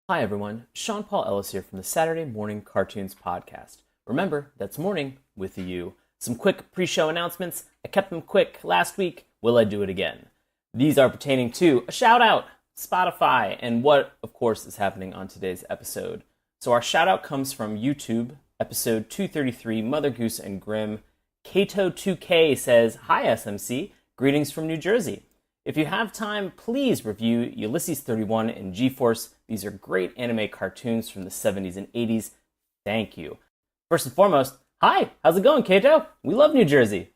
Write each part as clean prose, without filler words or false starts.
Hi everyone, Sean Paul Ellis here from the Saturday Morning Cartoons Podcast. Remember, that's morning with a U. Some quick pre-show announcements. I kept them quick last week. Will I do it again? These are pertaining to a shout-out, Spotify, and what, of course, is happening on today's episode. So our shout-out comes from YouTube, episode 233, Mother Goose and Grimm. Kato2K says, Hi SMC, greetings from New Jersey. If you have time, please review Ulysses 31 and G-Force. These are great anime cartoons from the 70s and 80s. Thank you. First and foremost, hi, how's it going, Kato? We love New Jersey.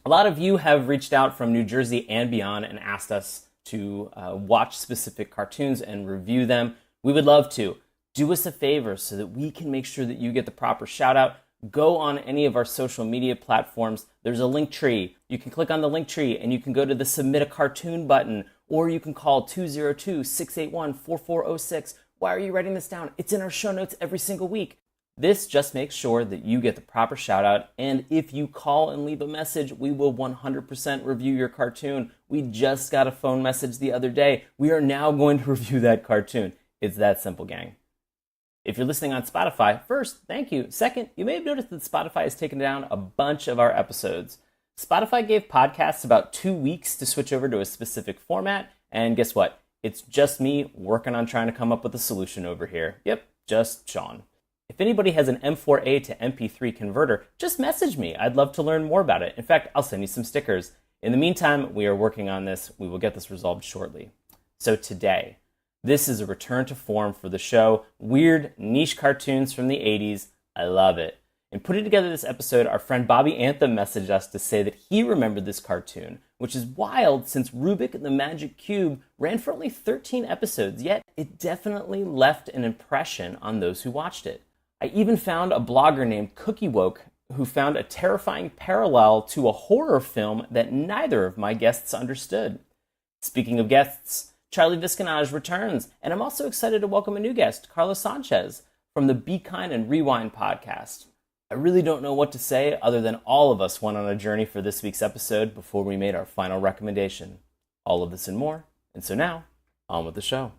A lot of you have reached out from New Jersey and beyond and asked us to watch specific cartoons and review them. We would love to. Do us a favor so that we can make sure that you get the proper shout out. Go on any of our social media platforms. There's a link tree. You can click on the link tree and you can go to the Submit a Cartoon button, or you can call 202-681-4406. Why are you writing this down? It's in our show notes every single week. This just makes sure that you get the proper shout out, and if you call and leave a message, we will 100% review your cartoon. We just got a phone message the other day. We are now going to review that cartoon. It's that simple, gang. If you're listening on Spotify, first, thank you. Second, you may have noticed that Spotify has taken down a bunch of our episodes. Spotify gave podcasts about 2 weeks to switch over to a specific format, and guess what? It's just me working on trying to come up with a solution over here. Yep, just Sean. If anybody has an M4A to MP3 converter, just message me. I'd love to learn more about it. In fact, I'll send you some stickers. In the meantime, we are working on this. We will get this resolved shortly. So today, this is a return to form for the show. Weird, niche cartoons from the 80s. I love it. In putting together this episode, our friend Bobby Anthem messaged us to say that he remembered this cartoon, which is wild since Rubik the Magic Cube ran for only 13 episodes, yet it definitely left an impression on those who watched it. I even found a blogger named Cookie Woke who found a terrifying parallel to a horror film that neither of my guests understood. Speaking of guests, Charlie Visconage returns, and I'm also excited to welcome a new guest, Carlos Sanchez, from the Be Kind and Rewind podcast. I really don't know what to say other than all of us went on a journey for this week's episode before we made our final recommendation. All of this and more, and so now, on with the show.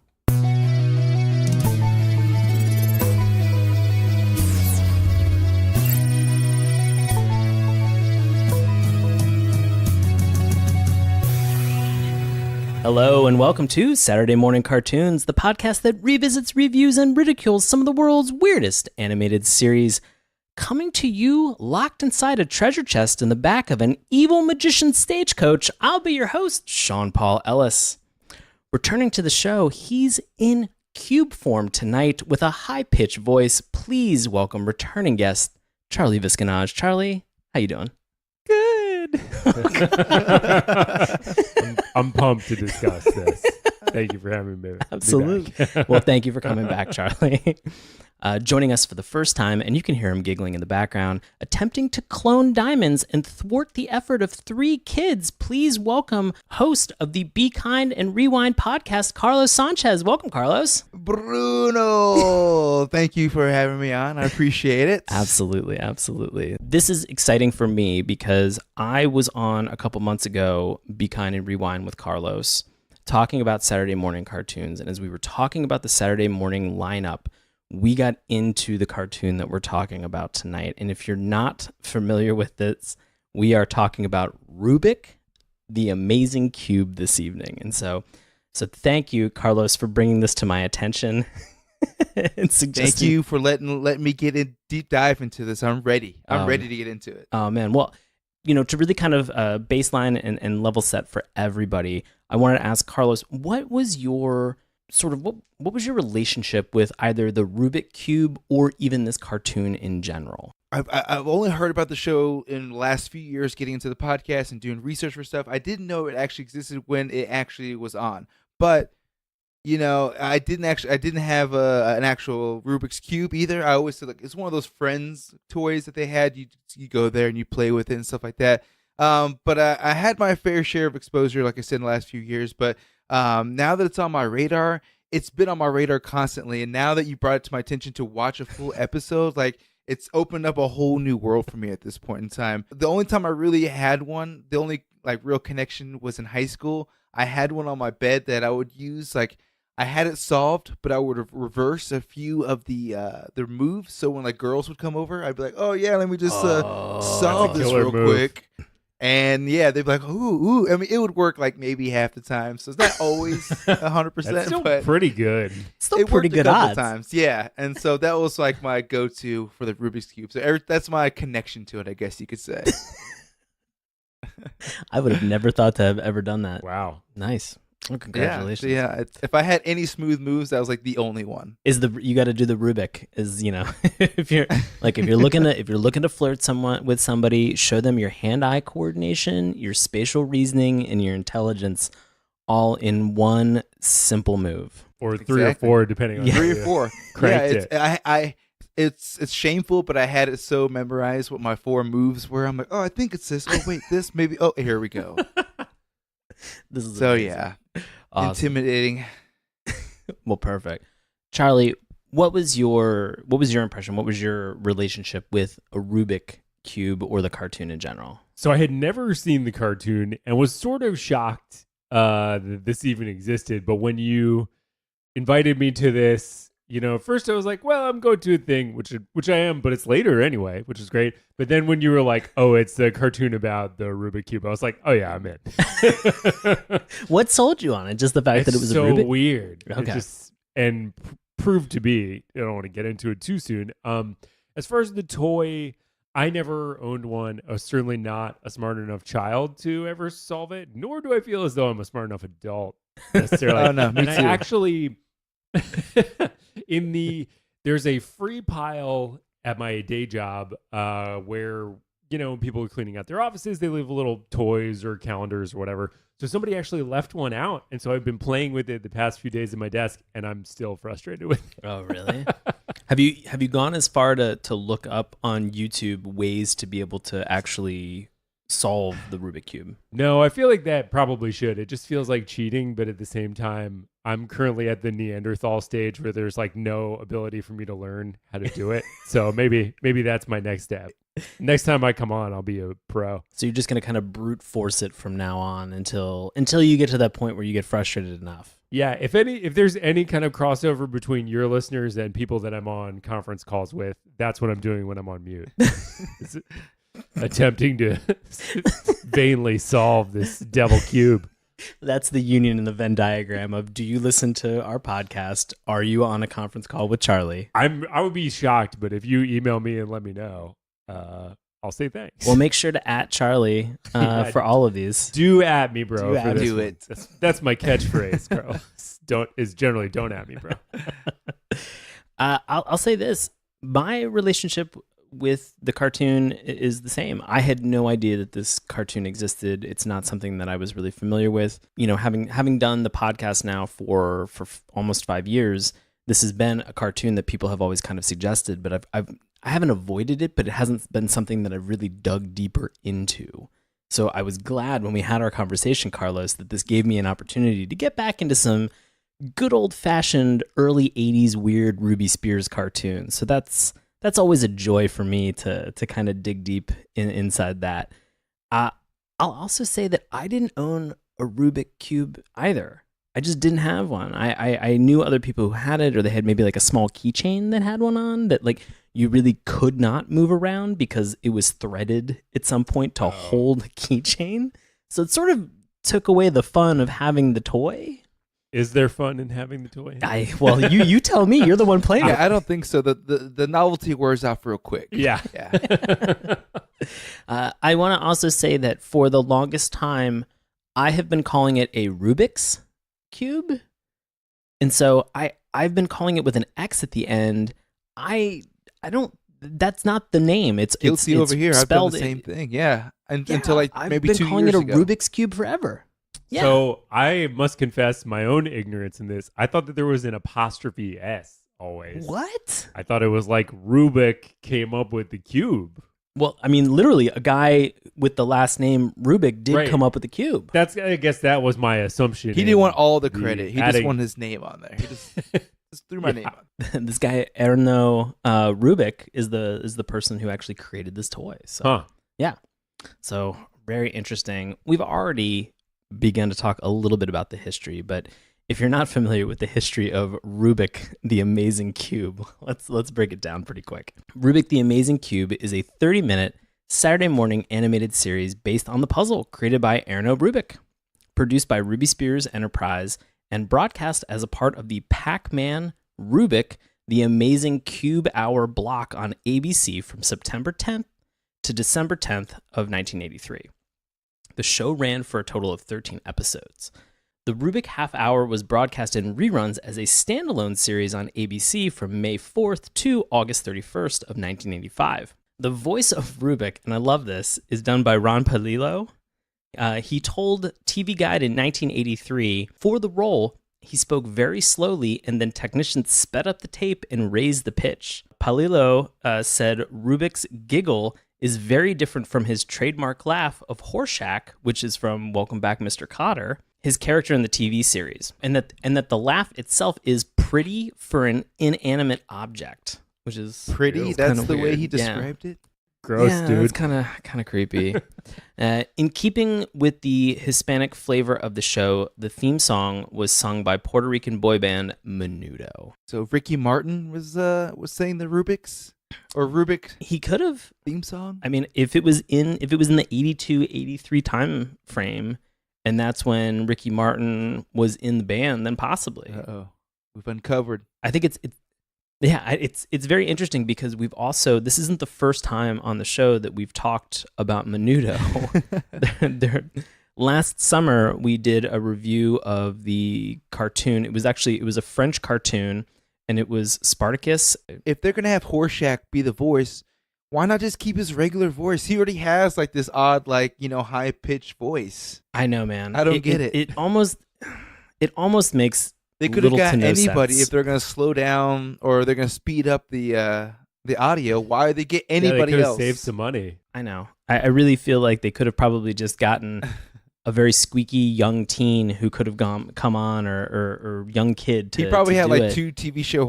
Hello and welcome to Saturday Morning Cartoons, the podcast that revisits, reviews, and ridicules some of the world's weirdest animated series. Coming to you locked inside a treasure chest in the back of an evil magician stagecoach, I'll be your host, Sean Paul Ellis. Returning to the show, he's in cube form tonight with a high-pitched voice. Please welcome returning guest, Charlie Visconage. Charlie, how you doing? Good. I'm pumped to discuss this. Thank you for having me. Absolutely. Well, thank you for coming back, Charlie. Joining us for the first time, and you can hear him giggling in the background, attempting to clone diamonds and thwart the effort of 3 kids. Please welcome host of the Be Kind and Rewind podcast, Carlos Sanchez. Welcome, Carlos. Bruno, thank you for having me on. I appreciate it. Absolutely, absolutely. This is exciting for me because I was on a couple months ago, Be Kind and Rewind with Carlos, talking about Saturday morning cartoons. And as we were talking about the Saturday morning lineup, we got into the cartoon that we're talking about tonight. And if you're not familiar with this, we are talking about Rubik, the Amazing Cube this evening. And so thank you, Carlos, for bringing this to my attention. And thank you for letting me get in deep dive into this. I'm ready. I'm ready to get into it. Oh, man. Well, to really kind of baseline and level set for everybody, I wanted to ask Carlos, what was your what was your relationship with either the Rubiks Cube or even this cartoon in general? I've only heard about the show in the last few years, getting into the podcast and doing research for stuff. I didn't know it actually existed when it actually was on. But I didn't have an actual Rubik's Cube either. I always said it's one of those friends toys that they had. You go there and you play with it and stuff like that. But I had my fair share of exposure, like I said, in the last few years. But now that it's on my radar, it's been on my radar constantly. And now that you brought it to my attention to watch a full episode, it's opened up a whole new world for me at this point in time. The only time I really had one, the only real connection was in high school. I had one on my bed that I would use. I had it solved, but I would reverse a few of the moves. So when like girls would come over, I'd be like, "Oh yeah, let me just solve this real quick." And yeah, they'd be like, "Ooh." I mean, it would work like maybe half the time, so it's not always 100%. Still but pretty good. Still pretty good a couple odds. times, yeah. And so that was like my go-to for the Rubik's Cube. So that's my connection to it, I guess you could say. I would have never thought to have ever done that. Wow. Nice. Well, congratulations. Yeah. If I had any smooth moves, that was like the only one. You got to do the Rubik? If you're looking to flirt with somebody, show them your hand-eye coordination, your spatial reasoning, and your intelligence, all in one simple move. Or 3 or 4, depending on 3 or 4. Cranked it. It's shameful, but I had it so memorized what my 4 moves were. I'm like, oh, I think it's this. Oh wait, this maybe. Oh, here we go. This is so amazing. yeah. Awesome. Intimidating. Well, perfect. Charlie, what was your impression? What was your relationship with a Rubik Cube or the cartoon in general? So I had never seen the cartoon and was sort of shocked that this even existed. But when you invited me to this, first I was like, well, I'm going to a thing, which I am, but it's later anyway, which is great. But then when you were like, oh, it's the cartoon about the Rubik Cube, I was like, oh yeah, I'm in. What sold you on it? Just the fact that it was so a Rubik? Weird. Okay. And proved to be. I don't want to get into it too soon. As far as the toy, I never owned one. I was certainly not a smart enough child to ever solve it, nor do I feel as though I'm a smart enough adult necessarily. Oh no, me too. I actually there's a free pile at my day job where people are cleaning out their offices, they leave little toys or calendars or whatever. So somebody actually left one out, and so I've been playing with it the past few days at my desk, and I'm still frustrated with it. Oh, really? Have you gone as far to look up on YouTube ways to be able to actually solve the Rubik Cube? No, I feel like that probably should. It just feels like cheating, but at the same time, I'm currently at the Neanderthal stage where there's like no ability for me to learn how to do it. So maybe that's my next step. Next time I come on, I'll be a pro. So you're just going to kind of brute force it from now on until you get to that point where you get frustrated enough. Yeah, if there's any kind of crossover between your listeners and people that I'm on conference calls with, that's what I'm doing when I'm on mute. Attempting to vainly solve this devil cube. That's the union in the Venn diagram of, do you listen to our podcast? Are you on a conference call with Charlie? I would be shocked, but if you email me and let me know, I'll say thanks. Well, make sure to @, Charlie for all of these. Do at me, bro. Do it. That's my catchphrase, Carl. Don't at me, bro. I'll say this. My relationship with the cartoon is the same. I had no idea that this cartoon existed. It's not something that I was really familiar with. Having done the podcast now for almost 5 years, this has been a cartoon that people have always kind of suggested, but I haven't avoided it, but it hasn't been something that I've really dug deeper into. So I was glad when we had our conversation, Carlos, that this gave me an opportunity to get back into some good old-fashioned early 80s weird Ruby Spears cartoons. So that's always a joy for me to kind of dig deep inside that. I'll also say that I didn't own a Rubik Cube either. I just didn't have one. I knew other people who had it, or they had maybe like a small keychain that had one on that like you really could not move around because it was threaded at some point to hold the keychain. So it sort of took away the fun of having the toy. Is there fun in having the toy? Well, you tell me. You're the one playing it. I don't think so. The novelty wears out real quick. Yeah. I want to also say that for the longest time, I have been calling it a Rubiks Cube. And so I've been calling it with an X at the end. I don't, that's not the name. It's guilty over here. I've done the same thing. Yeah. Until like maybe 2 years ago. I've been calling it a Rubik's Cube forever. Yeah. So I must confess my own ignorance in this. I thought that there was an apostrophe S always. What? I thought it was like Rubik came up with the cube. Well, I mean, literally, a guy with the last name Rubik did come up with the cube. I guess that was my assumption. He didn't want all the credit. He just wanted his name on there. He just threw my name on. This guy Erno Rubik is the person who actually created this toy. So, yeah. So very interesting. We've already begun to talk a little bit about the history, but If you're not familiar with the history of Rubik the Amazing Cube, let's break it down pretty quick. Rubik the Amazing Cube is a 30-minute Saturday morning animated series based on the puzzle created by Erno Rubik, produced by Ruby Spears Enterprise, and broadcast as a part of the Pac-Man Rubik the Amazing Cube Hour block on ABC from September 10th to December 10th of 1983. The show ran for a total of 13 episodes. The Rubik Half Hour was broadcast in reruns as a standalone series on ABC from May 4th to August 31st of 1985. The voice of Rubik, and I love this, is done by Ron Palillo. He told TV Guide in 1983, for the role, he spoke very slowly and then technicians sped up the tape and raised the pitch. Palillo said Rubik's giggle is very different from his trademark laugh of Horshack, which is from Welcome Back, Mr. Cotter, his character in the TV series, and that the laugh itself is pretty for an inanimate object, which is Pretty? That's the way weird. he described it? Gross, yeah, dude. It's kind of creepy. In keeping with the Hispanic flavor of the show, the theme song was sung by Puerto Rican boy band Menudo. So Ricky Martin was saying the Rubiks or Rubik He could have. theme song? I mean, if it was in the 82, 83 time frame, and that's when Ricky Martin was in the band, then possibly. Uh-oh. We've uncovered. I think it's very interesting because we've also, this isn't the first time on the show that we've talked about Menudo. Last summer we did a review of the cartoon. It was a French cartoon, and it was Spartacus. If they're going to have Horshack be the voice, why not just keep his regular voice? He already has like this odd, like, high-pitched voice. I know, man. I don't get it. It almost makes They could have little got to no anybody sense. if they're going to slow down or they're going to speed up the audio. Why would they get anybody they else? Save some money. I know. I really feel like they could have probably just gotten a very squeaky young teen who could have come on, or young kid to He probably to had do like it. 2 TV show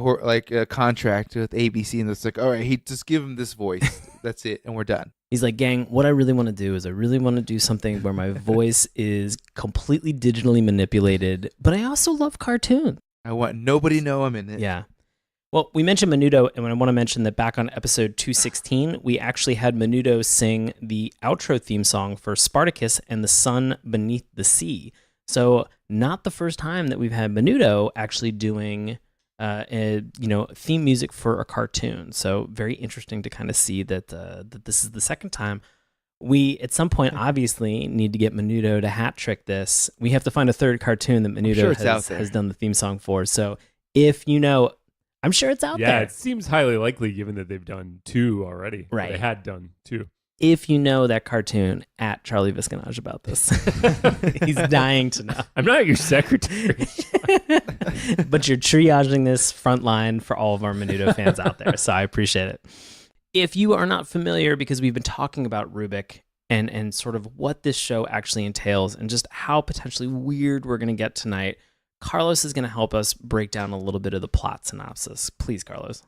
contract with ABC, and it's like, all right, he just give him this voice. That's it, and we're done. He's like, gang, what I really want to do is I really want to do something where my voice is completely digitally manipulated, but I also love cartoons. I want nobody to know I'm in it. Yeah. Well, we mentioned Menudo, and I want to mention that back on episode 216, we actually had Menudo sing the outro theme song for Spartacus and the Sun Beneath the Sea. So not the first time that we've had Menudo actually doing theme music for a cartoon. So very interesting to kind of see that this is the second time. We, at some point, obviously need to get Menudo to hat trick this. We have to find a third cartoon that Menudo has done the theme song for. So if you know, I'm sure it's out there. Yeah, it seems highly likely given that they've done 2 already. Right. They had done 2. If you know that cartoon, at Charlie Visconage about this. He's dying to know. I'm not your secretary. But you're triaging this front line for all of our Menudo fans out there, so I appreciate it. If you are not familiar, because we've been talking about Rubik and sort of what this show actually entails and just how potentially weird we're going to get tonight, Carlos is going to help us break down a little bit of the plot synopsis. Please, Carlos.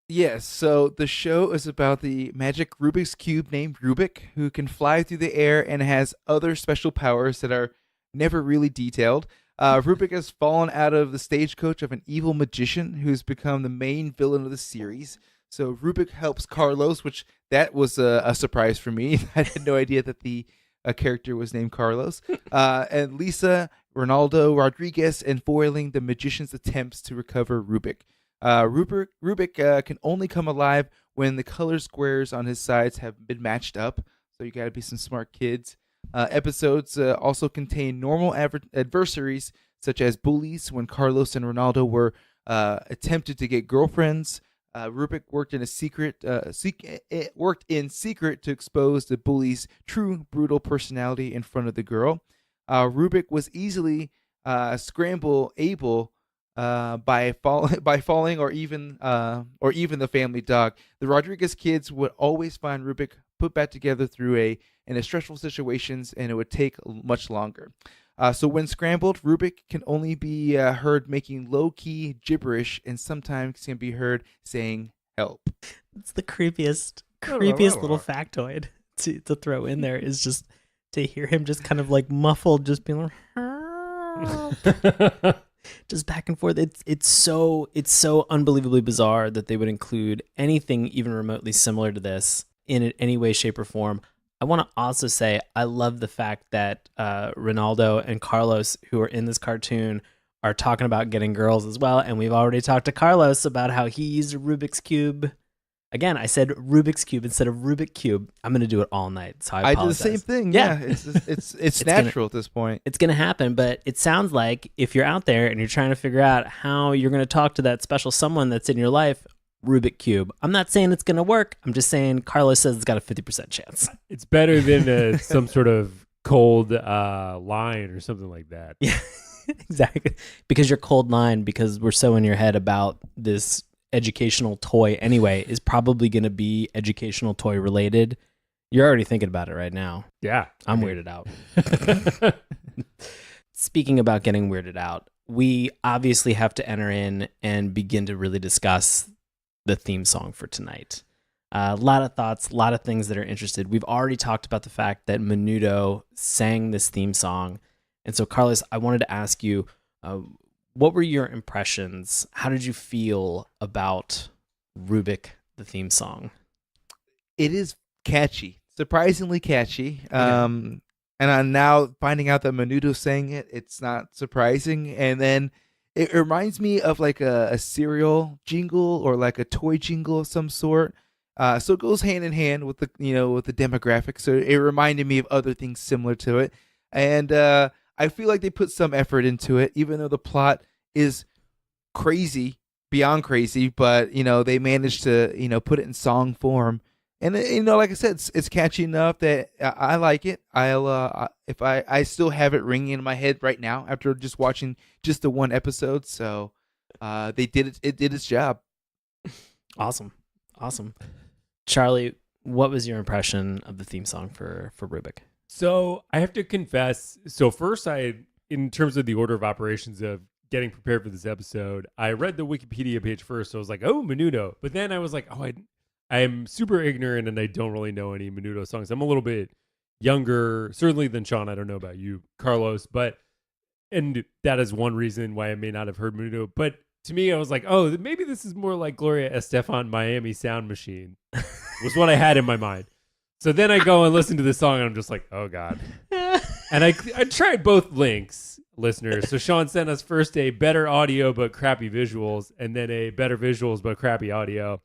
Yes, so the show is about the magic Rubik's Cube named Rubik, who can fly through the air and has other special powers that are never really detailed. Rubik has fallen out of the stagecoach of an evil magician who's become the main villain of the series. So Rubik helps Carlos, which that was a surprise for me. I had no idea that the character was named Carlos. And Lisa, Ronaldo, Rodriguez, and foiling the magician's attempts to recover Rubik. Rubik can only come alive when the color squares on his sides have been matched up. So you got to be some smart kids. Episodes also contain normal adversaries, such as bullies when Carlos and Ronaldo were attempted to get girlfriends. Rubik worked in secret to expose the bully's true brutal personality in front of the girl. Rubik was easily able by falling, or even the family dog. The Rodriguez kids would always find Rubik put back together in stressful situations, and it would take much longer. So when scrambled, Rubik can only be heard making low-key gibberish, and sometimes can be heard saying "help." It's the creepiest little factoid to throw in there is just to hear him just kind of like muffled, just being like, "Help." just back and forth. It's so unbelievably bizarre that they would include anything even remotely similar to this in any way, shape, or form. I want to also say I love the fact that Ronaldo and Carlos, who are in this cartoon, are talking about getting girls as well. And we've already talked to Carlos about how he used a Rubik's Cube. Again, I said Rubik's Cube instead of Rubik Cube. I'm going to do it all night, so I apologize. did the same thing. Yeah. It's natural at this point. It's going to happen, but it sounds like if you're out there and you're trying to figure out how you're going to talk to that special someone that's in your life, Rubik Cube. I'm not saying it's going to work. I'm just saying Carlos says it's got a 50% chance. It's better than some sort of cold line or something like that. Yeah, exactly. Because your cold line, because we're so in your head about this educational toy anyway, is probably going to be educational toy related. You're already thinking about it right now. Yeah. I'm weirded out. Speaking about getting weirded out, we obviously have to enter in and begin to really discuss the theme song for tonight. A lot of thoughts, a lot of things that are interested. We've already talked about the fact that Menudo sang this theme song. And so, Carlos, I wanted to ask you, what were your impressions? How did you feel about Rubik, the theme song? It is catchy, surprisingly catchy. Yeah. And I'm now finding out that Menudo sang it. It's not surprising. And then it reminds me of like a cereal jingle or like a toy jingle of some sort. So it goes hand in hand with the demographic. So it reminded me of other things similar to it. And I feel like they put some effort into it, even though the plot is crazy, beyond crazy. But they managed to put it in song form. And like I said, it's catchy enough that I like it. I still have it ringing in my head right now after just watching just the one episode. So they did it. It did its job. Awesome. Charlie, what was your impression of the theme song for Rubik? So I have to confess. So first, in terms of the order of operations of getting prepared for this episode, I read the Wikipedia page first. So I was like, oh, Menudo. But then I was like, oh, I'm super ignorant and I don't really know any Menudo songs. I'm a little bit younger, certainly than Sean. I don't know about you, Carlos, and that is one reason why I may not have heard Menudo. But to me, I was like, oh, maybe this is more like Gloria Estefan, Miami Sound Machine, was what I had in my mind. So then I go and listen to the song and I'm just like, oh God. And I tried both links, listeners. So Sean sent us first a better audio but crappy visuals, and then a better visuals but crappy audio.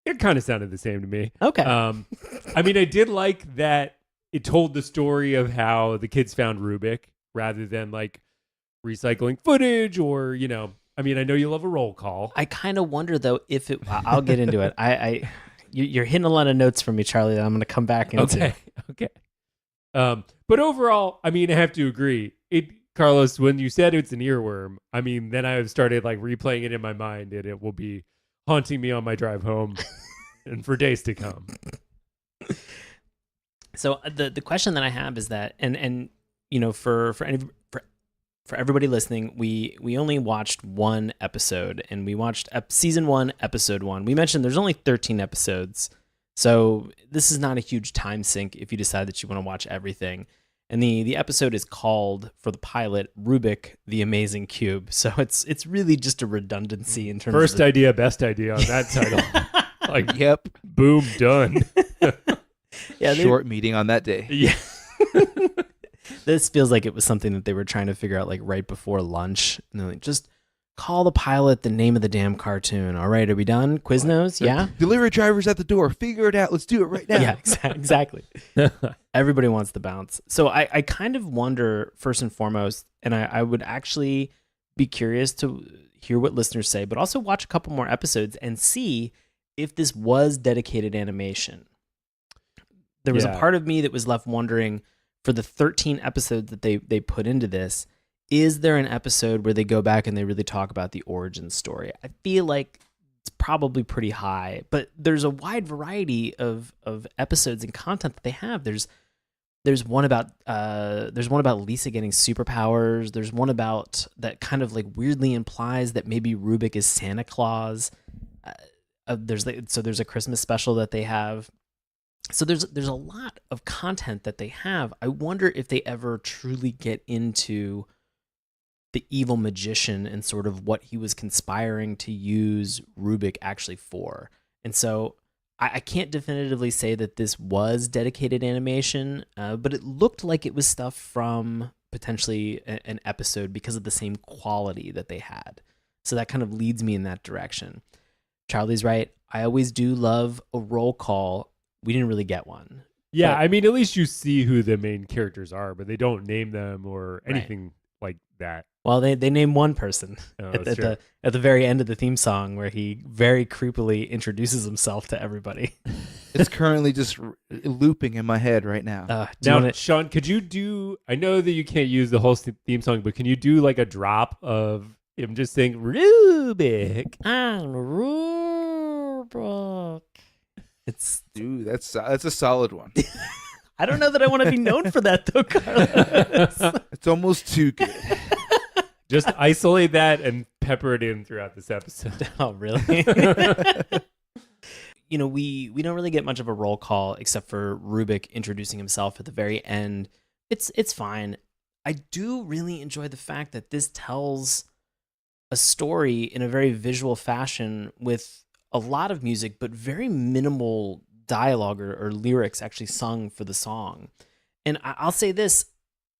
It kind of sounded the same to me. Okay. I mean, I did like that it told the story of how the kids found Rubik rather than like recycling footage or, I mean, I know you love a roll call. I kind of wonder though if it. I'll get into it. You're hitting a lot of notes from me, Charlie, that I'm going to come back into. Okay. But overall, I mean, I have to agree. Carlos, when you said it's an earworm, I mean, then I started like replaying it in my mind, and it will be haunting me on my drive home and for days to come. So the question that I have is that, and for everybody listening, we only watched one episode, and we watched season 1, episode 1. We mentioned there's only 13 episodes, so this is not a huge time sink if you decide that you want to watch everything. And the episode is called, for the pilot, Rubik, the Amazing Cube. So it's really just a redundancy in terms First of idea, best idea on that title. Like, Yep. boom, done. Yeah, Short meeting on that day. Yeah. This feels like it was something that they were trying to figure out like right before lunch. And they're like, just call the pilot the name of the damn cartoon. All right, are we done? Quiznos? Yeah? Delivery driver's at the door. Figure it out. Let's do it right now. Yeah, exactly. Everybody wants the bounce. So I kind of wonder, first and foremost, and I would actually be curious to hear what listeners say, but also watch a couple more episodes and see if this was dedicated animation. There was a part of me that was left wondering, for the 13 episodes that they put into this, is there an episode where they go back and they really talk about the origin story? I feel like it's probably pretty high, but there's a wide variety of episodes and content that they have. There's one about Lisa getting superpowers. There's one about that kind of like weirdly implies that maybe Rubik is Santa Claus. There's a Christmas special that they have. So there's a lot of content that they have. I wonder if they ever truly get into the evil magician and sort of what he was conspiring to use Rubik actually for. And so I can't definitively say that this was dedicated animation, but it looked like it was stuff from potentially an episode because of the same quality that they had. So that kind of leads me in that direction. Charlie's right. I always do love a roll call. We didn't really get one. Yeah, But- I mean, at least you see who the main characters are, but they don't name them or anything like that. Well, they name one person Oh, at that's true. the very end of the theme song where he very creepily introduces himself to everybody. It's currently just looping in my head right now. Do you Now, wanna- Sean, could you do? I know that you can't use the whole theme song, but can you do like a drop of him just saying Rubik? I'm Rubik. It's. Dude, that's a solid one. I don't know that I want to be known for that though, Carlos. It's almost too good. Just isolate that and pepper it in throughout this episode. Oh, really? You know, we don't really get much of a roll call except for Rubik introducing himself at the very end. It's fine. I do really enjoy the fact that this tells a story in a very visual fashion with a lot of music, but very minimal dialogue or lyrics actually sung for the song. And I'll say this,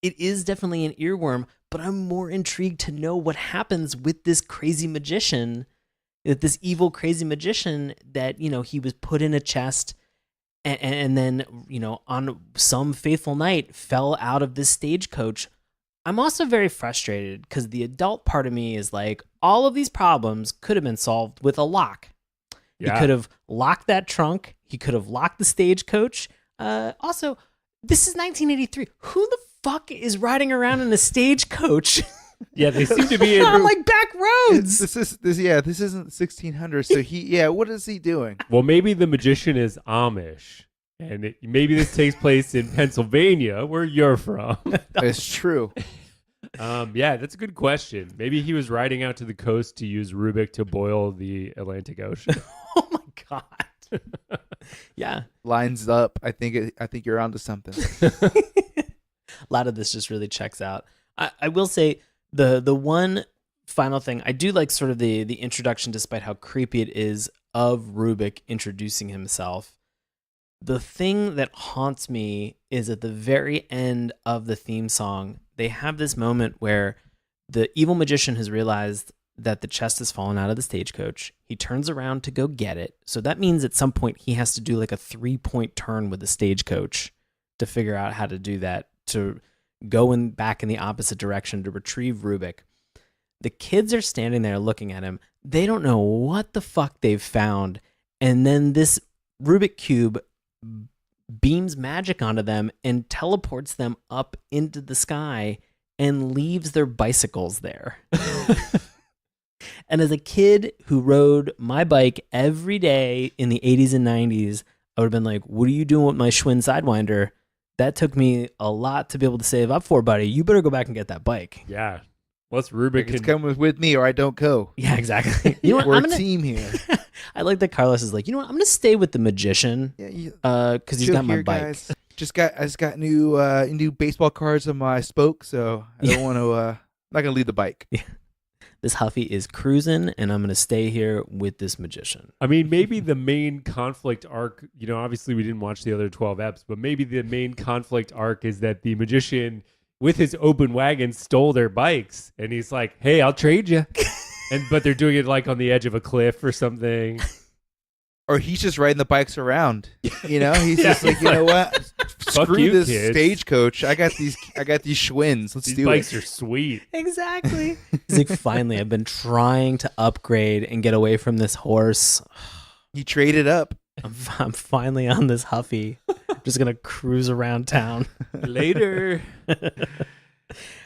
it is definitely an earworm, but I'm more intrigued to know what happens with this crazy magician, this evil crazy magician that, you know, he was put in a chest and then, you know, on some fateful night fell out of this stagecoach. I'm also very frustrated because the adult part of me is like, all of these problems could have been solved with a lock. Yeah. He could have locked that trunk. He could have locked the stagecoach. Also, this is 1983. Who the fuck is riding around in a stagecoach Yeah, they seem to be on in. like back roads? This isn't 1600. So what is he doing? Well, maybe the magician is Amish, and maybe this takes place in Pennsylvania, where you're from. It's true. Yeah, that's a good question. Maybe he was riding out to the coast to use Rubik to boil the Atlantic Ocean. Oh my god. Yeah. Lines up. I think you're onto something. A lot of this just really checks out. I will say the one final thing, I do like sort of the introduction, despite how creepy it is, of Rubik introducing himself. The thing that haunts me is at the very end of the theme song, they have this moment where the evil magician has realized that the chest has fallen out of the stagecoach. He turns around to go get it. So that means at some point he has to do like a 3-point turn with the stagecoach to figure out how to do that, to go back in the opposite direction to retrieve Rubik. The kids are standing there looking at him. They don't know what the fuck they've found. And then this Rubik Cube beams magic onto them and teleports them up into the sky and leaves their bicycles there. And as a kid who rode my bike every day in the 80s and 90s, I would have been like, what are you doing with my Schwinn Sidewinder? That took me a lot to be able to save up for, buddy. You better go back and get that bike. Yeah. What's Rubik? It's coming with me or I don't go. Yeah, exactly. You know what? We're I'm a gonna, team here. I like that Carlos is like, you know what? I'm going to stay with the magician Yeah, because he's chill got my here, bike. guys. I just got new baseball cards on my spoke, so I don't want to. I'm not gonna leave the bike. This Huffy is cruising, and I'm going to stay here with this magician. I mean, maybe the main conflict arc, you know, obviously we didn't watch the other 12 eps, but maybe the main conflict arc is that the magician with his open wagon stole their bikes and he's like, hey, I'll trade you. But they're doing it like on the edge of a cliff or something. Or he's just riding the bikes around. You know, he's Yeah, just like, you know what? Fuck Screw you, this kids. stagecoach. I got these Schwinns. Let's These do bikes it. are sweet. Exactly. He's like, finally, I've been trying to upgrade and get away from this horse. He traded up. I'm finally on this Huffy. I'm just going to cruise around town. Later.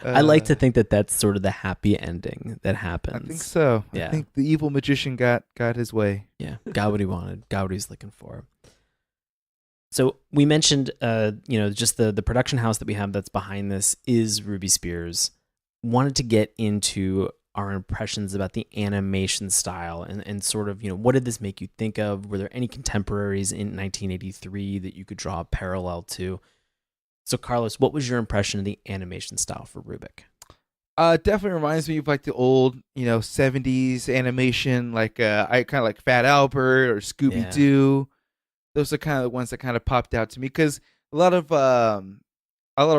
I like to think that that's sort of the happy ending that happens. I think so. Yeah. I think the evil magician got his way. Yeah, got what he wanted, got what he's looking for. So we mentioned, just the production house that we have that's behind this is Ruby Spears. Wanted to get into our impressions about the animation style and sort of, what did this make you think of? Were there any contemporaries in 1983 that you could draw a parallel to? So Carlos, what was your impression of the animation style for Rubik? Definitely reminds me of like the old, 70s animation, like I kind of like Fat Albert or Scooby Doo. Those are kind of the ones that kind of popped out to me because a lot of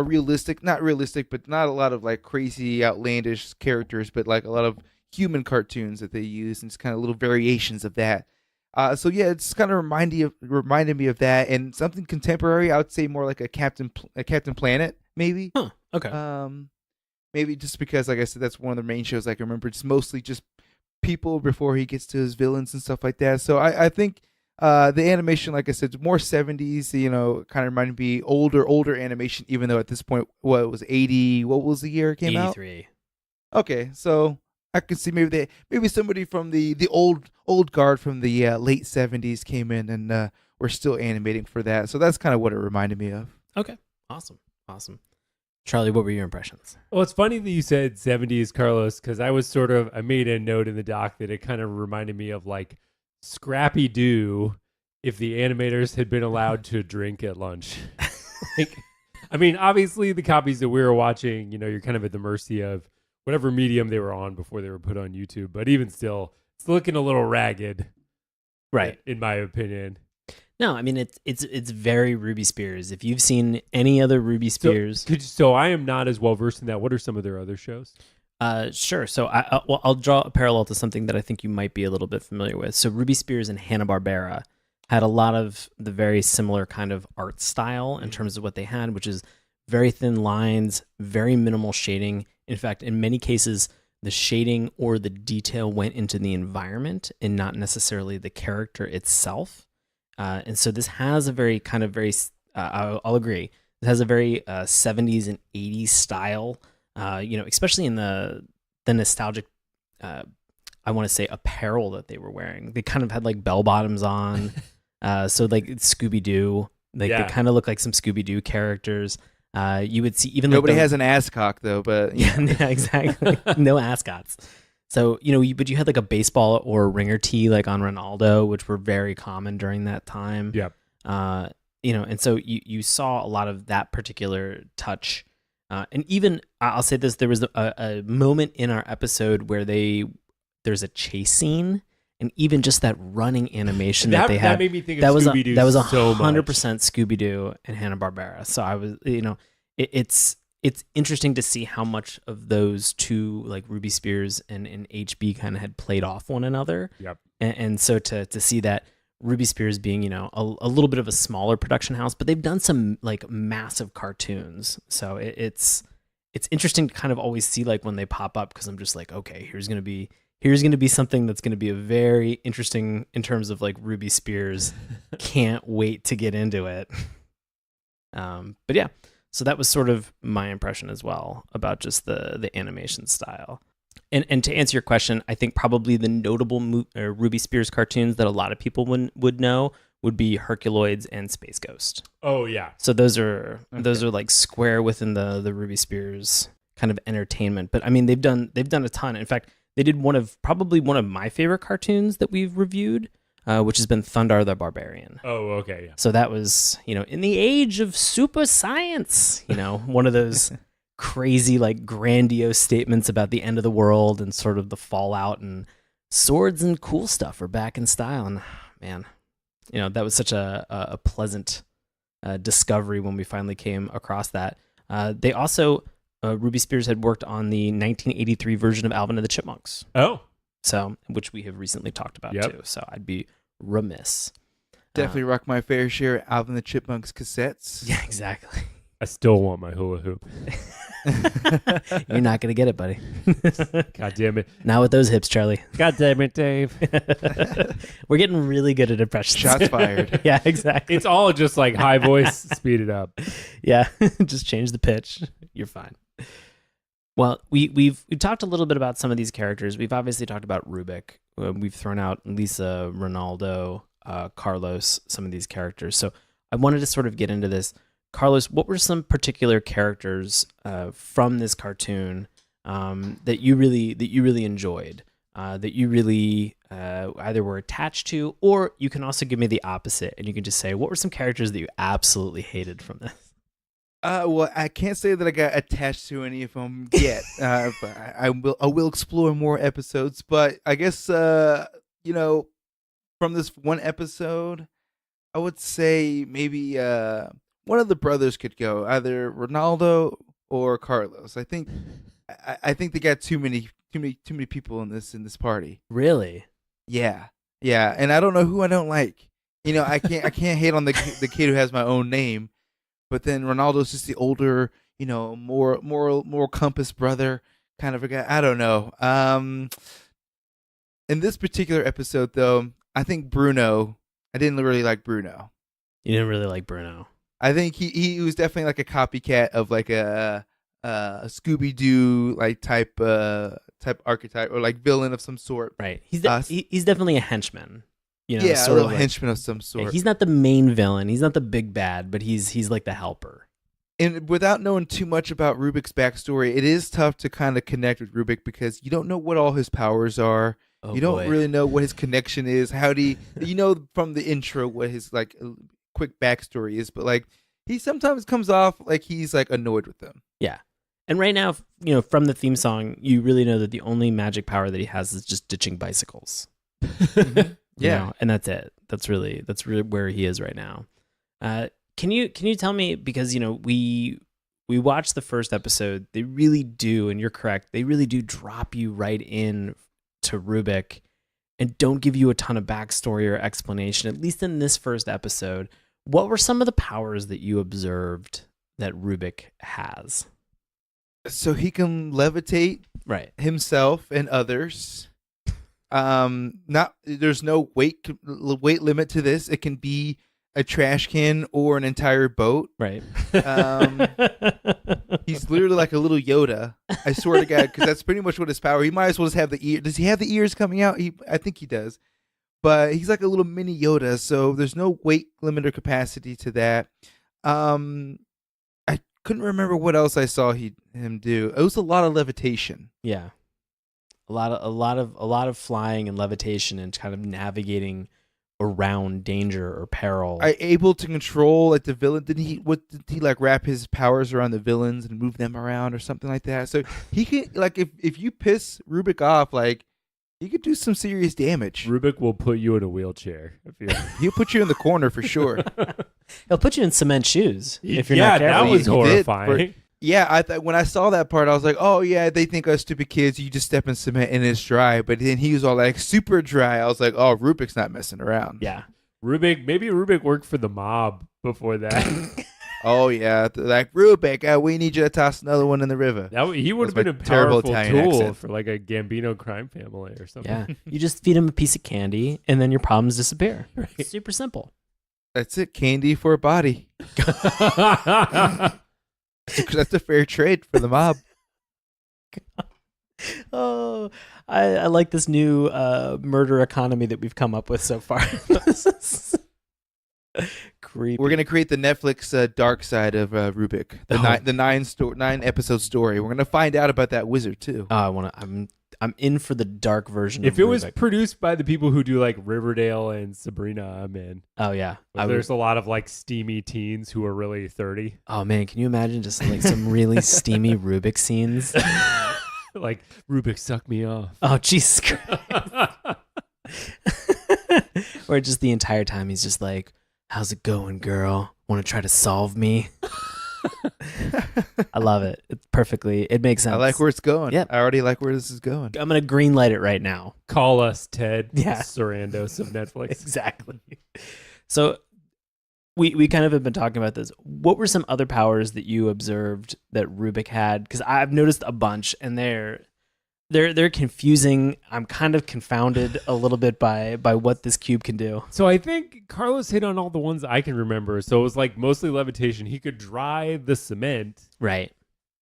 realistic, not realistic, but not a lot of like crazy, outlandish characters, but like a lot of human cartoons that they use, and it's kind of little variations of that. So yeah, it's kind of reminded me of that, and something contemporary. I would say more like a Captain Planet, maybe. Huh. Okay. Maybe just because, like I said, that's one of the main shows I can remember. It's mostly just people before he gets to his villains and stuff like that. So I think the animation, like I said, more 70s, kind of reminded me older animation, even though at this point, it was 80, what was the year it came 83. out? Okay, so I could see maybe somebody from the old guard from the late 70s came in and we're still animating for that. So that's kind of what it reminded me of. Okay, awesome. Charlie, what were your impressions? Well, it's funny that you said 70s, Carlos, because I made a note in the doc that it kind of reminded me of like Scrappy Doo if the animators had been allowed to drink at lunch. Obviously the copies that we were watching, you're kind of at the mercy of whatever medium they were on before they were put on YouTube. But even still, it's looking a little ragged, right? In my opinion. No, it's very Ruby Spears. If you've seen any other Ruby Spears, so I am not as well versed in that. What are some of their other shows? Sure. So I'll draw a parallel to something that I think you might be a little bit familiar with. So Ruby Spears and HannaBarbera had a lot of the very similar kind of art style in terms of what they had, which is very thin lines, very minimal shading. In fact, in many cases, the shading or the detail went into the environment and not necessarily the character itself. And so this has a very kind of I'll agree. It has a very 70s and 80s style, especially in the nostalgic, I want to say apparel that they were wearing. They kind of had like bell bottoms on. So like Scooby-Doo, they kind of look like some Scooby-Doo characters. You would see even nobody has an asscock though, but yeah, exactly. No ascots. So, but you had like a baseball or ringer tee like on Ronaldo, which were very common during that time. Yep. And so you saw a lot of that particular touch. And even, I'll say this, there was a moment in our episode where there's a chase scene, and even just that running animation that they had. That made me think of Scooby-Doo that was 100% so much. Scooby-Doo and Hanna-Barbera. So I was, it's interesting to see how much of those two, like Ruby Spears and HB, kind of had played off one another. Yep. And so to see that Ruby Spears being, a little bit of a smaller production house, but they've done some like massive cartoons. So it's interesting to kind of always see like when they pop up, because I'm just like, okay, here's going to be something that's going to be a very interesting in terms of like Ruby Spears. Can't wait to get into it. But yeah. So that was sort of my impression as well about just the animation style. And to answer your question, I think probably the notable Ruby Spears cartoons that a lot of people would know would be Herculoids and Space Ghost. Oh yeah. So those are like square within the Ruby Spears kind of entertainment. But I mean, they've done a ton. In fact, they did probably one of my favorite cartoons that we've reviewed, which has been Thundar the Barbarian. Oh, okay, yeah. So that was, in the age of super science, one of those crazy, like, grandiose statements about the end of the world and sort of the fallout, and swords and cool stuff are back in style. And man, that was such a pleasant discovery when we finally came across that. They also, Ruby Spears had worked on the 1983 version of Alvin and the Chipmunks. Oh. So, which we have recently talked about too. So I'd be remiss. Definitely rock my fair share of Alvin the Chipmunks cassettes. Yeah, exactly. I still want my hula hoop. You're not going to get it, buddy. God damn it. Not with those hips, Charlie. God damn it, Dave. We're getting really good at impressions. Shots fired. Yeah, exactly. It's all just like high voice, speed it up. Yeah, just change the pitch. You're fine. Well, we've talked a little bit about some of these characters. We've obviously talked about Rubik. We've thrown out Lisa, Ronaldo, Carlos, some of these characters. So I wanted to sort of get into this. Carlos, what were some particular characters from this cartoon that you really enjoyed, that you really either were attached to, or you can also give me the opposite, and you can just say, what were some characters that you absolutely hated from this? Well, I can't say that I got attached to any of them yet. But I will explore more episodes. But I guess you know, from this one episode, I would say maybe one of the brothers could go, either Ronaldo or Carlos. I think they got too many people in this party. Really? Yeah, and I don't know who I don't like. You know, I can't hate on the kid who has my own name, but then Ronaldo's just the older, you know, more compass brother kind of a guy. I don't know. In this particular episode, though, I think Bruno. I didn't really like Bruno. You didn't really like Bruno. I think he was definitely like a copycat of like a Scooby Doo like type archetype or like villain of some sort. Right. He's definitely a henchman. You know, yeah, sort a little of like, henchman of some sort. He's not the main villain. He's not the big bad, but he's like the helper. And without knowing too much about Rubik's backstory, it is tough to kind of connect with Rubik because you don't know what all his powers are. Oh, you don't boy. really know what his connection is. You know from the intro what his like quick backstory is, but like he sometimes comes off like he's like annoyed with them. Yeah. And right now, you know, from the theme song, you really know that the only magic power that he has is just ditching bicycles. You know, and that's it. That's really where he is right now. Can you tell me, because you know we watched the first episode, they really do, and you're correct, they really do drop you right in to Rubik and don't give you a ton of backstory or explanation, at least in this first episode. What were some of the powers that you observed that Rubik has? So he can levitate Right. himself and others. There's no weight limit to this. It can be a trash can or an entire boat. Right. He's literally like a little Yoda. I swear to God, because that's pretty much what his power. He might as well just have the ear. Does he have the ears coming out? I think he does. But he's like a little mini Yoda, so there's no weight limit or capacity to that. I couldn't remember what else I saw him do. It was a lot of levitation. Yeah. A lot of flying and levitation and kind of navigating around danger or peril. Able to control like the villain. Did he like wrap his powers around the villains and move them around or something like that? So he can, like, if you piss Rubik off, like, he could do some serious damage. Rubik will put you in a wheelchair. He'll put you in the corner for sure. He'll put you in cement shoes if you're not careful. That was He did, horrifying. Yeah, I thought when I saw that part, I was like, "Oh yeah, they think us stupid kids. You just step in cement and it's dry." But then he was all like, "Super dry." I was like, "Oh, Rubik's not messing around." Yeah. Maybe Rubik worked for the mob before that. Oh yeah, like Rubik, we need you to toss another one in the river. He would have That's been my a terrible powerful Italian tool accent. for like a Gambino crime family or something. Yeah. You just feed him a piece of candy and then your problems disappear. Right. Super simple. That's it, candy for a body. That's a fair trade for the mob. Oh, I like this new murder economy that we've come up with so far. This is creepy. We're gonna create the Netflix dark side of Rubik, the 9 episode story. We're gonna find out about that wizard too. I'm in for the dark version. If of it was Rubik. produced by the people who do like Riverdale and Sabrina, I'm in. Oh yeah, There's a lot of like steamy teens who are really 30. Oh man, can you imagine just like some really steamy Rubik scenes? Like, Rubik, suck me off. Oh Jesus Christ! Or just the entire time he's just like, "How's it going, girl? Want to try to solve me?" I love it. It makes sense. I like where it's going. Yep. I already like where this is going. I'm gonna green light it right now. Call us Ted Yeah. Sarandos of Netflix. Exactly. So we kind of have been talking about this. What were some other powers that you observed that Rubik had? Because I've noticed a bunch, and they're confusing. I'm kind of confounded a little bit by what this cube can do. So I think Carlos hit on all the ones I can remember. So it was like mostly levitation. He could dry the cement. Right.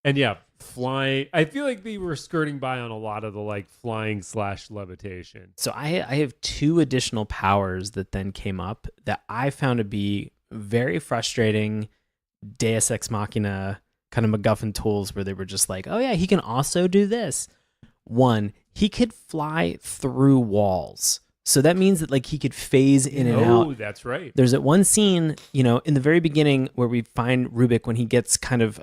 And yeah, fly. I feel like they were skirting by on a lot of the like flying / levitation. So I have 2 additional powers that then came up that I found to be very frustrating Deus Ex Machina kind of MacGuffin tools where they were just like, oh yeah, he can also do this. 1, he could fly through walls. So that means that like he could phase in and out. Oh, that's right. There's that one scene, in the very beginning where we find Rubik when he gets kind of,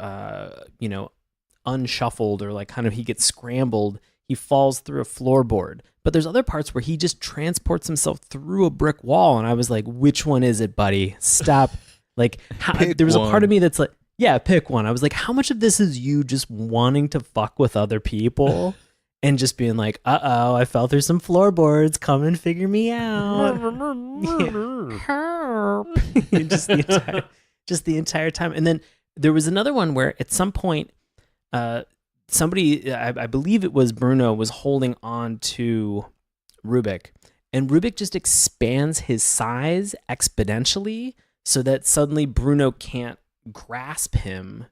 unshuffled or like kind of he gets scrambled. He falls through a floorboard. But there's other parts where he just transports himself through a brick wall. And I was like, which one is it, buddy? Stop. Like, there was a part of me that's like, yeah, pick one. I was like, how much of this is you just wanting to fuck with other people? And just being like, uh-oh, I fell through some floorboards. Come and figure me out. Help. just the entire time. And then there was another one where at some point, somebody, I believe it was Bruno, was holding on to Rubik. And Rubik just expands his size exponentially so that suddenly Bruno can't grasp him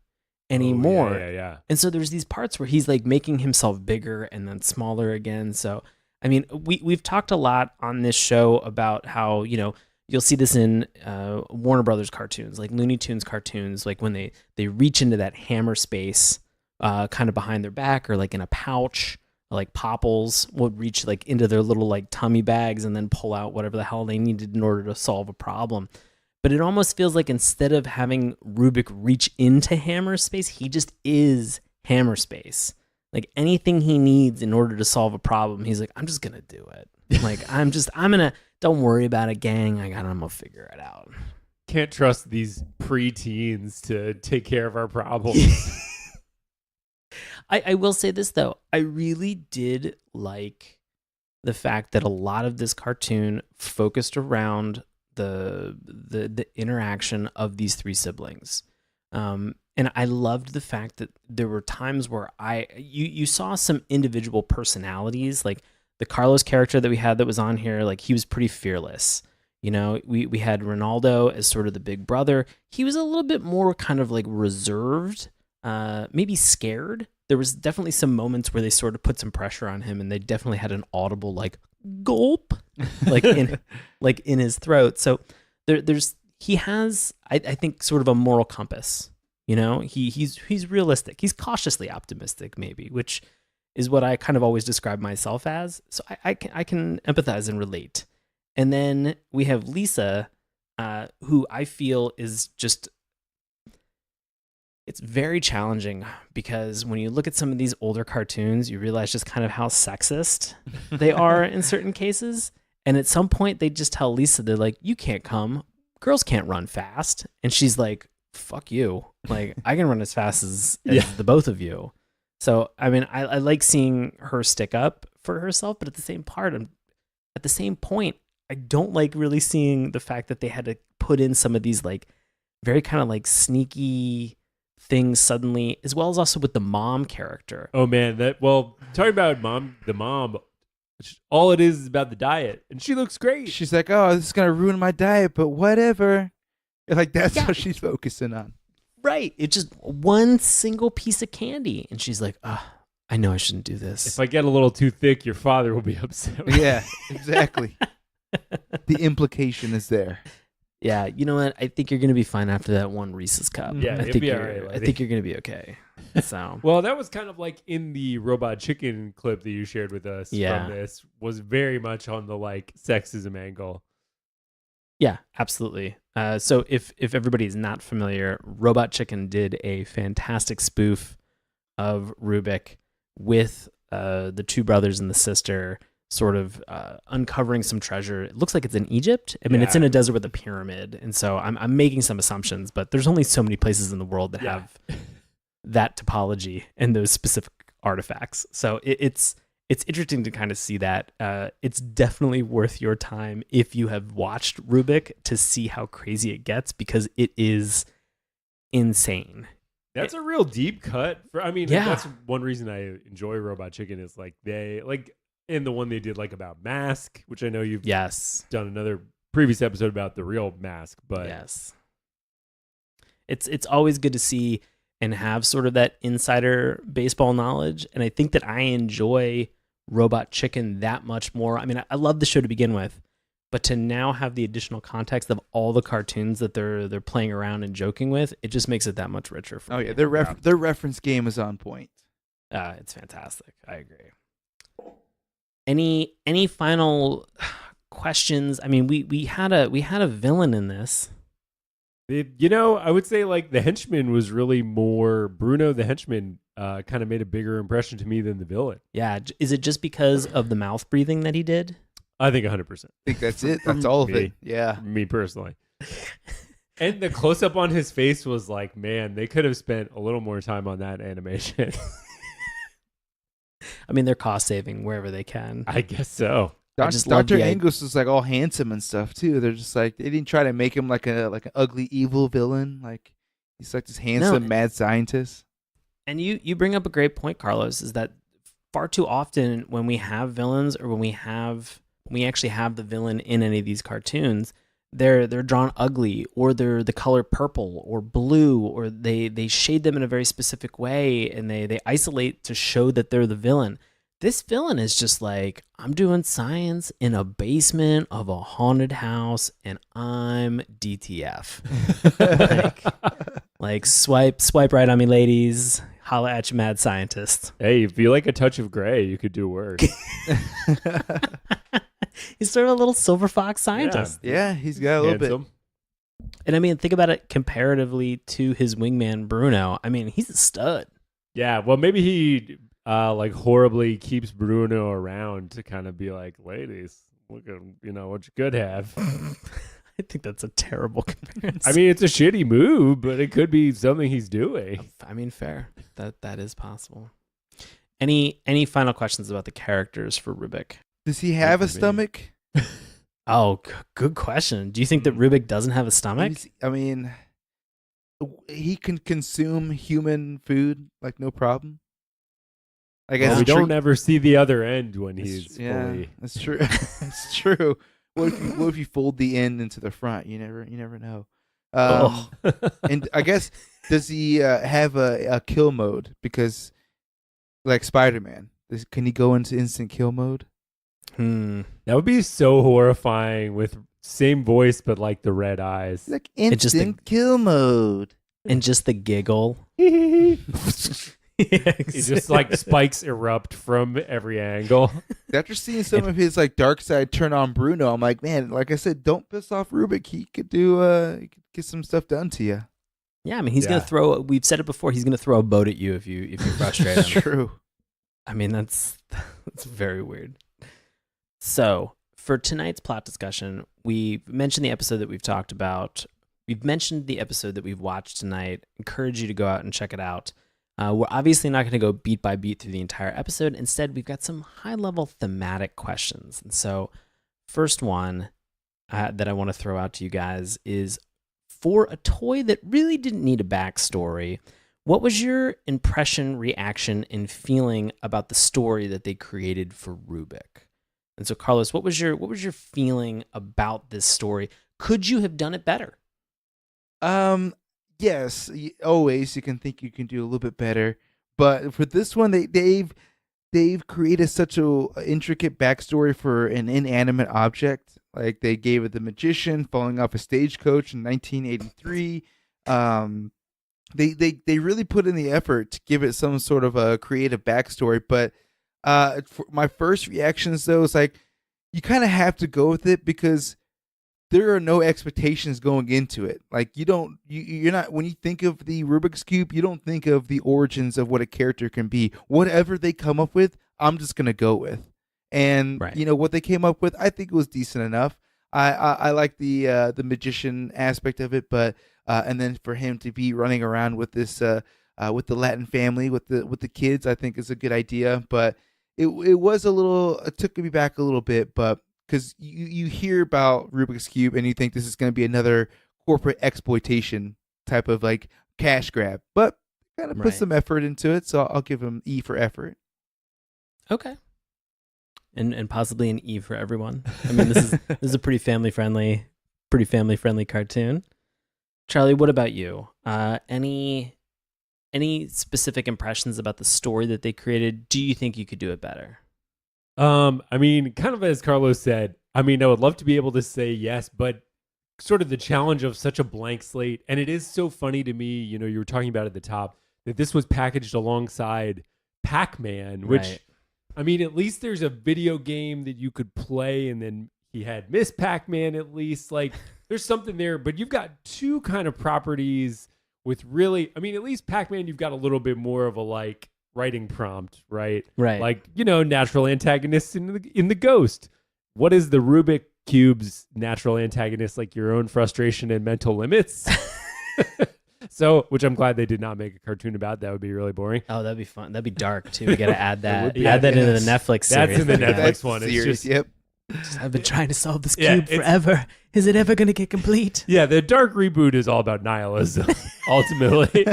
anymore. Yeah. And so there's these parts where he's like making himself bigger and then smaller again. So, I mean, we've talked a lot on this show about how, you'll see this in Warner Brothers cartoons, like Looney Tunes cartoons, like when they reach into that hammer space kind of behind their back or like in a pouch, like Popples would reach like into their little like tummy bags and then pull out whatever the hell they needed in order to solve a problem. But it almost feels like instead of having Rubik reach into hammer space, he just is hammer space. Like anything he needs in order to solve a problem, he's like, I'm just going to do it. Like, don't worry about it, gang. I'm going to figure it out. Can't trust these preteens to take care of our problems. I will say this, though. I really did like the fact that a lot of this cartoon focused around the interaction of these three siblings. And I loved the fact that there were times where you saw some individual personalities, like the Carlos character that we had that was on here, like he was pretty fearless. We had Ronaldo as sort of the big brother. He was a little bit more kind of like reserved, maybe scared. There was definitely some moments where they sort of put some pressure on him, and they definitely had an audible like gulp, like in his throat. So he has, I think, sort of a moral compass. He's realistic. He's cautiously optimistic, maybe, which is what I kind of always describe myself as. So I can empathize and relate. And then we have Lisa, who I feel is just, it's very challenging because when you look at some of these older cartoons, you realize just kind of how sexist they are in certain cases. And at some point they just tell Lisa, they're like, you can't come. Girls can't run fast. And she's like, fuck you. Like, I can run as fast as the both of you. So, I mean, I like seeing her stick up for herself, but at the same point, I don't like really seeing the fact that they had to put in some of these like very kind of like sneaky things suddenly, as well as also with the mom character. Oh man, talking about the mom, all it is about the diet, and she looks great. She's like, oh, this is gonna ruin my diet, but whatever. Like that's what she's focusing on. Right. It's just one single piece of candy, and she's like, I know I shouldn't do this. If I get a little too thick, your father will be upset. Yeah, exactly. The implication is there. Yeah, you know what? I think you're going to be fine after that one Reese's cup. Yeah, I think you're going to be okay. So, well, that was kind of like in the Robot Chicken clip that you shared with us. Yeah. From this was very much on the like sexism angle. Yeah, absolutely. So if everybody's not familiar, Robot Chicken did a fantastic spoof of Rubik with the two brothers and the sister sort of uncovering some treasure. It looks like it's in Egypt. I mean, it's in a desert with a pyramid. And so I'm making some assumptions, but there's only so many places in the world that have that topology and those specific artifacts. So it's interesting to kind of see that. It's definitely worth your time if you have watched Rubik to see how crazy it gets, because it is insane. That's a real deep cut. That's one reason I enjoy Robot Chicken is like in the one they did like about Mask, which I know you've done another previous episode about the real Mask, but yes, it's always good to see and have sort of that insider baseball knowledge. And I think that I enjoy Robot Chicken that much more. I mean, I love the show to begin with, but to now have the additional context of all the cartoons that they're playing around and joking with, it just makes it that much richer for me. Yeah, their reference game is on point. It's fantastic. I agree. Any final questions. I mean, we had a villain in this. I would say like the henchman was really more Bruno. The henchman kind of made a bigger impression to me than the villain. Yeah, is it just because of the mouth breathing that he did? I think 100%. I think that's it. That's all of Me. it. Yeah. Me personally. And the close up on his face was like, man, they could have spent a little more time on that animation. I mean, they're cost saving wherever they can. I guess so. Dr. Angus was like all handsome and stuff too. They're just like, they didn't try to make him like an ugly evil villain. Like he's like this handsome mad scientist. And you bring up a great point, Carlos, is that far too often when we have villains or when we actually have the villain in any of these cartoons, they're drawn ugly, or they're the color purple or blue, or they shade them in a very specific way, and they isolate to show that they're the villain. This villain is just like, I'm doing science in a basement of a haunted house, and I'm DTF. like swipe right on me, ladies. Holla at you, mad scientist. Hey, if you like a touch of gray, you could do worse. He's sort of a little silver fox scientist. Yeah, he's got a little bit. And I mean, think about it comparatively to his wingman, Bruno. I mean, he's a stud. Yeah, well, maybe he like horribly keeps Bruno around to kind of be like, ladies, look at what you could have. I think that's a terrible comparison. I mean, it's a shitty move, but it could be something he's doing. I mean, fair. That is possible. Any final questions about the characters for Rubik? Does he have a stomach? Oh, good question. Do you think that Rubik doesn't have a stomach? I mean, he can consume human food like no problem. I guess we don't ever see the other end when he's fully. That's true. That's true. What if you fold the end into the front? You never know. And I guess, does he have a kill mode? Because like Spider-Man, can he go into instant kill mode? That would be so horrifying, with same voice but like the red eyes. Like instant kill mode. And just the giggle. It's just like spikes erupt from every angle. After seeing some of his like dark side turn on Bruno, I'm like, man, like I said, don't piss off Rubik. He could get some stuff done to you. Yeah, I mean, he's gonna throw. We've said it before. He's gonna throw a boat at you if you frustrate him. That's true. I mean, that's very weird. So for tonight's plot discussion, we mentioned the episode that we've talked about. We've mentioned the episode that we've watched tonight. Encourage you to go out and check it out. We're obviously not going to go beat by beat through the entire episode. Instead, we've got some high-level thematic questions. And so first one that I want to throw out to you guys is, for a toy that really didn't need a backstory, what was your impression, reaction, and feeling about the story that they created for Rubik? And so, Carlos, what was your feeling about this story? Could you have done it better? Yes, always you can think you can do a little bit better, but for this one, they've created such a intricate backstory for an inanimate object. Like they gave it the magician falling off a stagecoach in 1983. They really put in the effort to give it some sort of a creative backstory. But for my first reactions though is like, you kind of have to go with it because there are no expectations going into it. Like you're not, when you think of the Rubik's Cube, you don't think of the origins of what a character can be. Whatever they come up with, I'm just going to go with. And what they came up with, I think it was decent enough. I like the magician aspect of it, but and then for him to be running around with this with the Latin family, with the kids, I think is a good idea. But it was it took me back a little bit, but because you hear about Rubik's Cube and you think this is going to be another corporate exploitation type of like cash grab, but kind of put some effort into it, so I'll give him E for effort. Okay. And possibly an E for everyone. I mean, this is a pretty family friendly cartoon. Charlie, what about you? Any specific impressions about the story that they created? Do you think you could do it better? I mean, kind of as Carlos said, I mean, I would love to be able to say yes, but sort of the challenge of such a blank slate. And it is so funny to me, you were talking about at the top, that this was packaged alongside Pac-Man, which, I mean, at least there's a video game that you could play and then he had Miss Pac-Man at least. Like, there's something there, but you've got two kind of properties with really, I mean, at least Pac-Man, you've got a little bit more of a like writing prompt, right? Right. Like, natural antagonists in the Ghost. What is the Rubik Cube's natural antagonist? Like your own frustration and mental limits. So, which I'm glad they did not make a cartoon about. That would be really boring. Oh, that'd be fun. That'd be dark too. We got to add that. be, Add that into the Netflix series. That's in the Netflix That's one. It's series, just, yep. I've been trying to solve this Yeah, cube forever. Is it ever going to get complete? yeah, the dark reboot is all about nihilism, ultimately.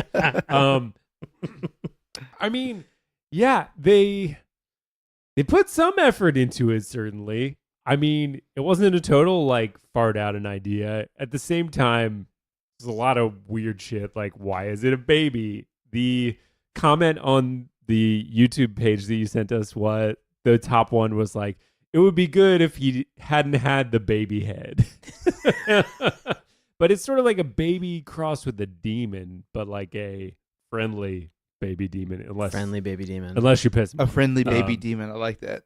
I mean, yeah, they put some effort into it, certainly. I mean, it wasn't a total like fart out an idea. At the same time, there's a lot of weird shit like, why is it a baby? The comment on the YouTube page that you sent us, what the top one was like, it would be good if he hadn't had the baby head. But it's sort of like a baby crossed with a demon, but like a friendly baby demon. Friendly baby demon. Unless you piss him A off. friendly baby demon. I like that.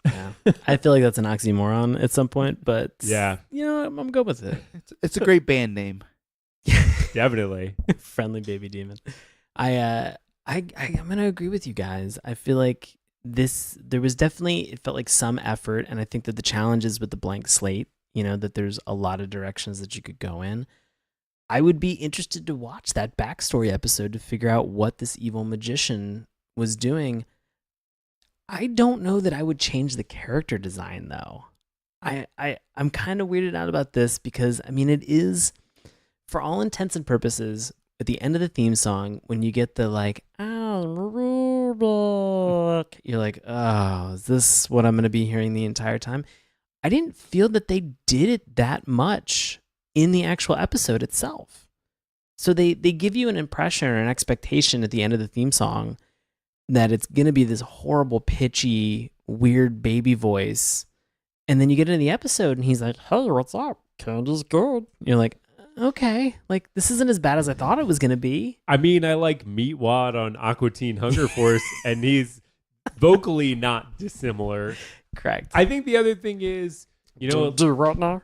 Yeah. I feel like that's an oxymoron at some point, but Yeah, I'm good with it. It's a great band name. definitely. Friendly baby demon. I'm gonna agree with you guys. I feel like there was definitely, it felt like some effort, and I think that the challenge is with the blank slate, that there's a lot of directions that you could go in. I would be interested to watch that backstory episode to figure out what this evil magician was doing. I don't know that I would change the character design though. I'm kind of weirded out about this because I mean it is, for all intents and purposes, at the end of the theme song, when you get the like, oh, Rubik, you're like, oh, is this what I'm going to be hearing the entire time? I didn't feel that they did it that much in the actual episode itself. So they give you an impression or an expectation at the end of the theme song that it's going to be this horrible, pitchy, weird baby voice. And then you get into the episode and he's like, hey, what's up? Candy's good. You're like, okay, like this isn't as bad as I thought it was going to be. I mean, I like Meatwad on Aqua Teen Hunger Force, and he's vocally not dissimilar. Correct. I think the other thing is, do right now.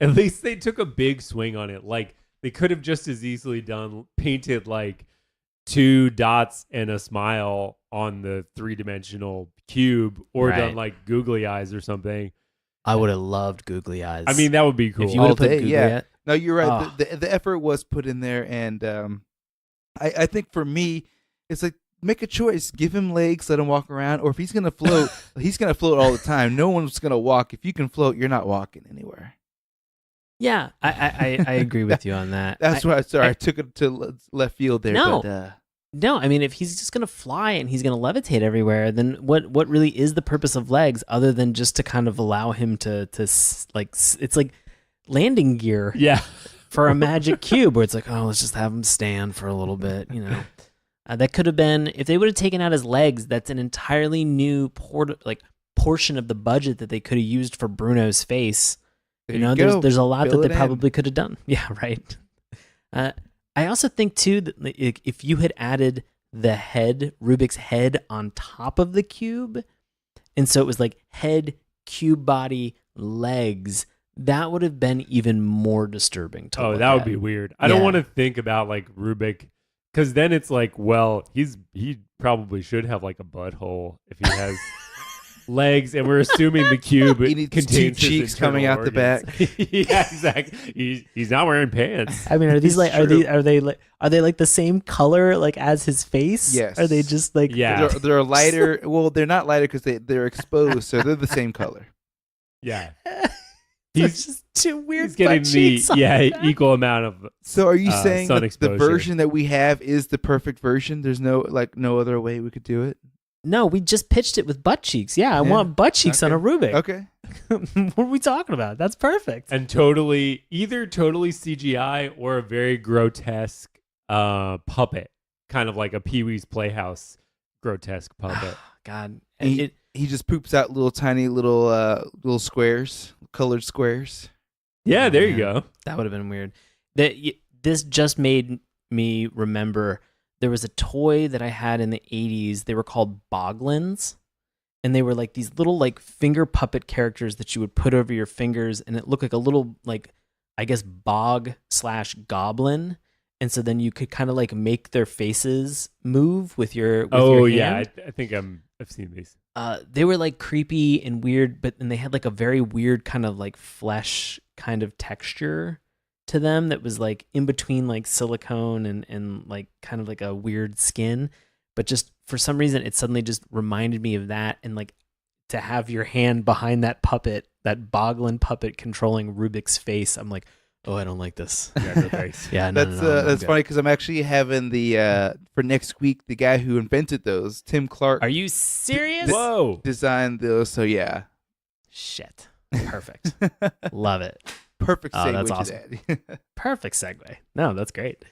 at least they took a big swing on it. Like, they could have just as easily painted like 2 dots and a smile on the 3-dimensional cube, or done like googly eyes or something. I would have loved googly eyes. I mean, that would be cool. If you would have put googly yeah. eyes. No, you're right. Oh. The effort was put in there, and I think for me, it's like, make a choice. Give him legs, let him walk around, or if he's gonna float, he's gonna float all the time. No one's gonna walk. If you can float, you're not walking anywhere. Yeah, I agree with you on that. That's why. Sorry, I took it to left field there. No. But, No, I mean, if he's just going to fly and he's going to levitate everywhere, then what really is the purpose of legs other than just to kind of allow him to like, it's like landing gear Yeah. for a magic cube where it's like, oh, let's just have him stand for a little bit, that could have been, if they would have taken out his legs, that's an entirely new portion of the budget that they could have used for Bruno's face. There's a lot that they probably could have done. Yeah, right. I also think too that if you had added the head, Rubik's head, on top of the cube, and so it was like head, cube body, legs, that would have been even more disturbing to look that would at. be weird. I don't want to think about like Rubik, because then it's like, well, he probably should have like a butthole if he has legs, and we're assuming the cube he needs contains 2 cheeks coming out the back. Yeah, exactly. He's not wearing pants. I mean, are these like are they like the same color like as his face? Yes. Are they just like They're lighter. Well, they're not lighter because they're exposed, so they're the same color. Yeah. He's just 2 weird. He's getting butt cheeks on the equal amount of. So are you saying sun that exposure. the version that we have is the perfect version? There's no other way we could do it? No, we just pitched it with butt cheeks. Yeah, I want butt cheeks on a Rubik. Okay. What are we talking about? That's perfect. And either totally CGI or a very grotesque puppet, kind of like a Pee-wee's Playhouse grotesque puppet. God, He just poops out little tiny little squares, colored squares. Yeah, there you go. That would have been weird. This just made me remember there was a toy that I had in the 80s. They were called Bog Lens. and they were like these little like finger puppet characters that you would put over your fingers, and it looked like a little like, I guess, bog/goblin. And so then you could kind of like make their faces move with your hand. I think I've seen these. They were like creepy and weird, and they had like a very weird kind of like flesh kind of texture to them that was like in between like silicone and like kind of like a weird skin. But just for some reason, it suddenly just reminded me of that, and like to have your hand behind that puppet, that Boglin puppet controlling Rubik's face. I'm like, oh, I don't like this. Yeah, no thanks. Yeah, no, that's funny because I'm actually having the for next week, the guy who invented those, Tim Clark. Are you serious? Whoa. Designed those, so yeah. Shit. Perfect. Love it. Perfect segue that's to awesome. that. Perfect segue. No, that's great.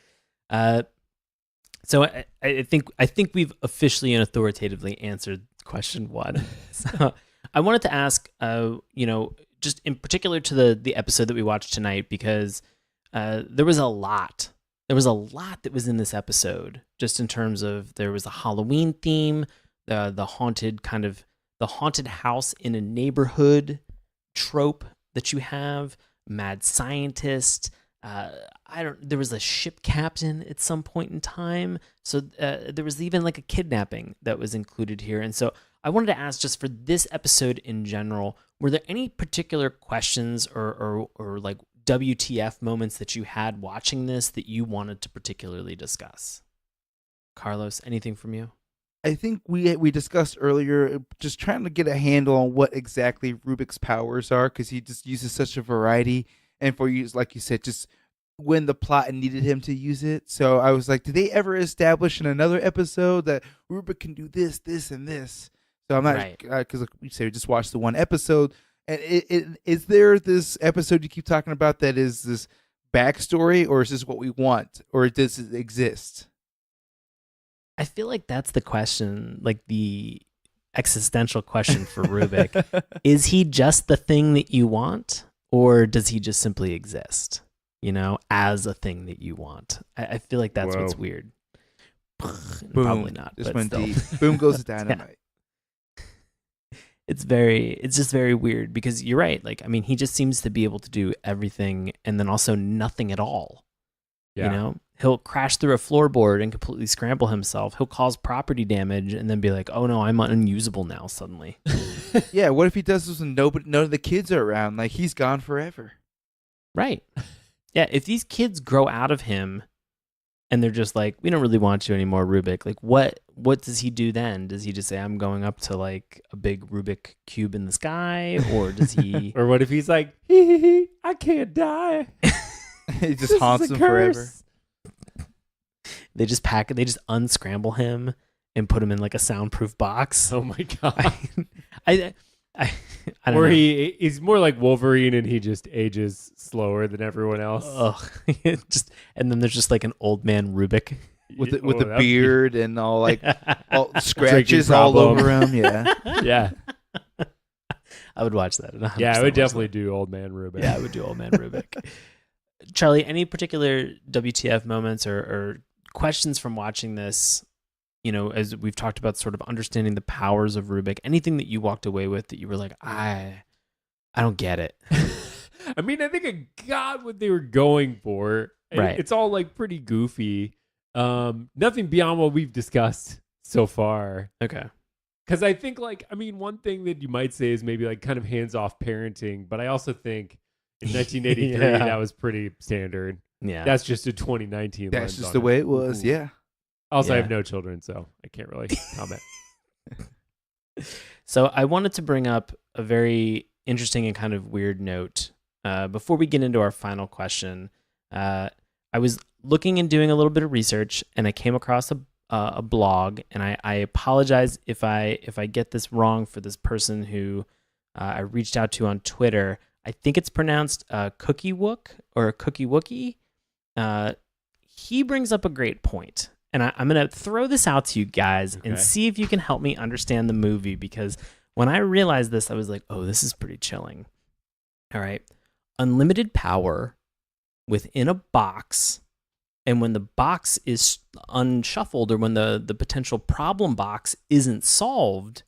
So I think we've officially and authoritatively answered question 1. So I wanted to ask, just in particular to the episode that we watched tonight, because there was a lot. There was a lot that was in this episode, just in terms of there was a Halloween theme, the haunted house in a neighborhood trope that you have, mad scientist. There was a ship captain at some point in time. So there was even like a kidnapping that was included here. And so I wanted to ask, just for this episode in general, were there any particular questions or like WTF moments that you had watching this that you wanted to particularly discuss? Carlos, anything from you? I think we discussed earlier just trying to get a handle on what exactly Rubik's powers are, because he just uses such a variety, and for you, like you said, just when the plot needed him to use it. So I was like, did they ever establish in another episode that Rubik can do this, this, and this? So I'm not, because like we say, we just watched the one episode. And is there this episode you keep talking about that is this backstory, or is this what we want, or does it exist? I feel like that's the question, like the existential question for Rubik. Is he just the thing that you want, or does he just simply exist, as a thing that you want? I feel like that's what's weird. Boom. Probably not. Just but went still. deep. Boom goes the dynamite. It's just very weird, because you're right. Like, I mean, he just seems to be able to do everything and then also nothing at all. Yeah. He'll crash through a floorboard and completely scramble himself. He'll cause property damage and then be like, oh no, I'm unusable now suddenly. Yeah, what if he does this and none of the kids are around? Like, he's gone forever. Right. Yeah, if these kids grow out of him and they're just like, we don't really want you anymore, Rubik. Like, what does he do then? Does he just say, I'm going up to like a big Rubik cube in the sky? Or does he... Or what if he's like, hee, I can't die. He just haunts him forever. They just unscramble him and put him in like a soundproof box. Oh my God. I don't or know. he's more like Wolverine, and he just ages slower than everyone else. Ugh. And then there's just like an old man Rubik. With the beard and all like all scratches Drinking all over problem. him. Yeah. Yeah. I would watch that. Yeah, I would definitely do Old Man Rubik. Yeah, I would do Old Man Rubik. Charlie, any particular WTF moments or questions from watching this, as we've talked about, sort of understanding the powers of Rubik, anything that you walked away with that you were like, I don't get it? I mean, I think I got what they were going for. Right. It's all like pretty goofy. Nothing beyond what we've discussed so far. Okay. Because I think one thing that you might say is maybe like kind of hands-off parenting, but I also think in 1983, Yeah. that was pretty standard. Yeah. That's just a 2019 That's lens just on the it. way it was. Ooh. Yeah. Also, I Yeah. have no children, so I can't really comment. So I wanted to bring up a very interesting and kind of weird note. Before we get into our final question, I was looking and doing a little bit of research, and I came across a blog, and I apologize if I get this wrong for this person who I reached out to on Twitter. I think it's pronounced Cookie Wook or Cookie Wookie. He brings up a great point, and I'm going to throw this out to you guys and Okay. see if you can help me understand the movie, because when I realized this, I was like, oh, this is pretty chilling. All right. Unlimited power within a box, and when the box is unshuffled, or when the potential problem box isn't solved,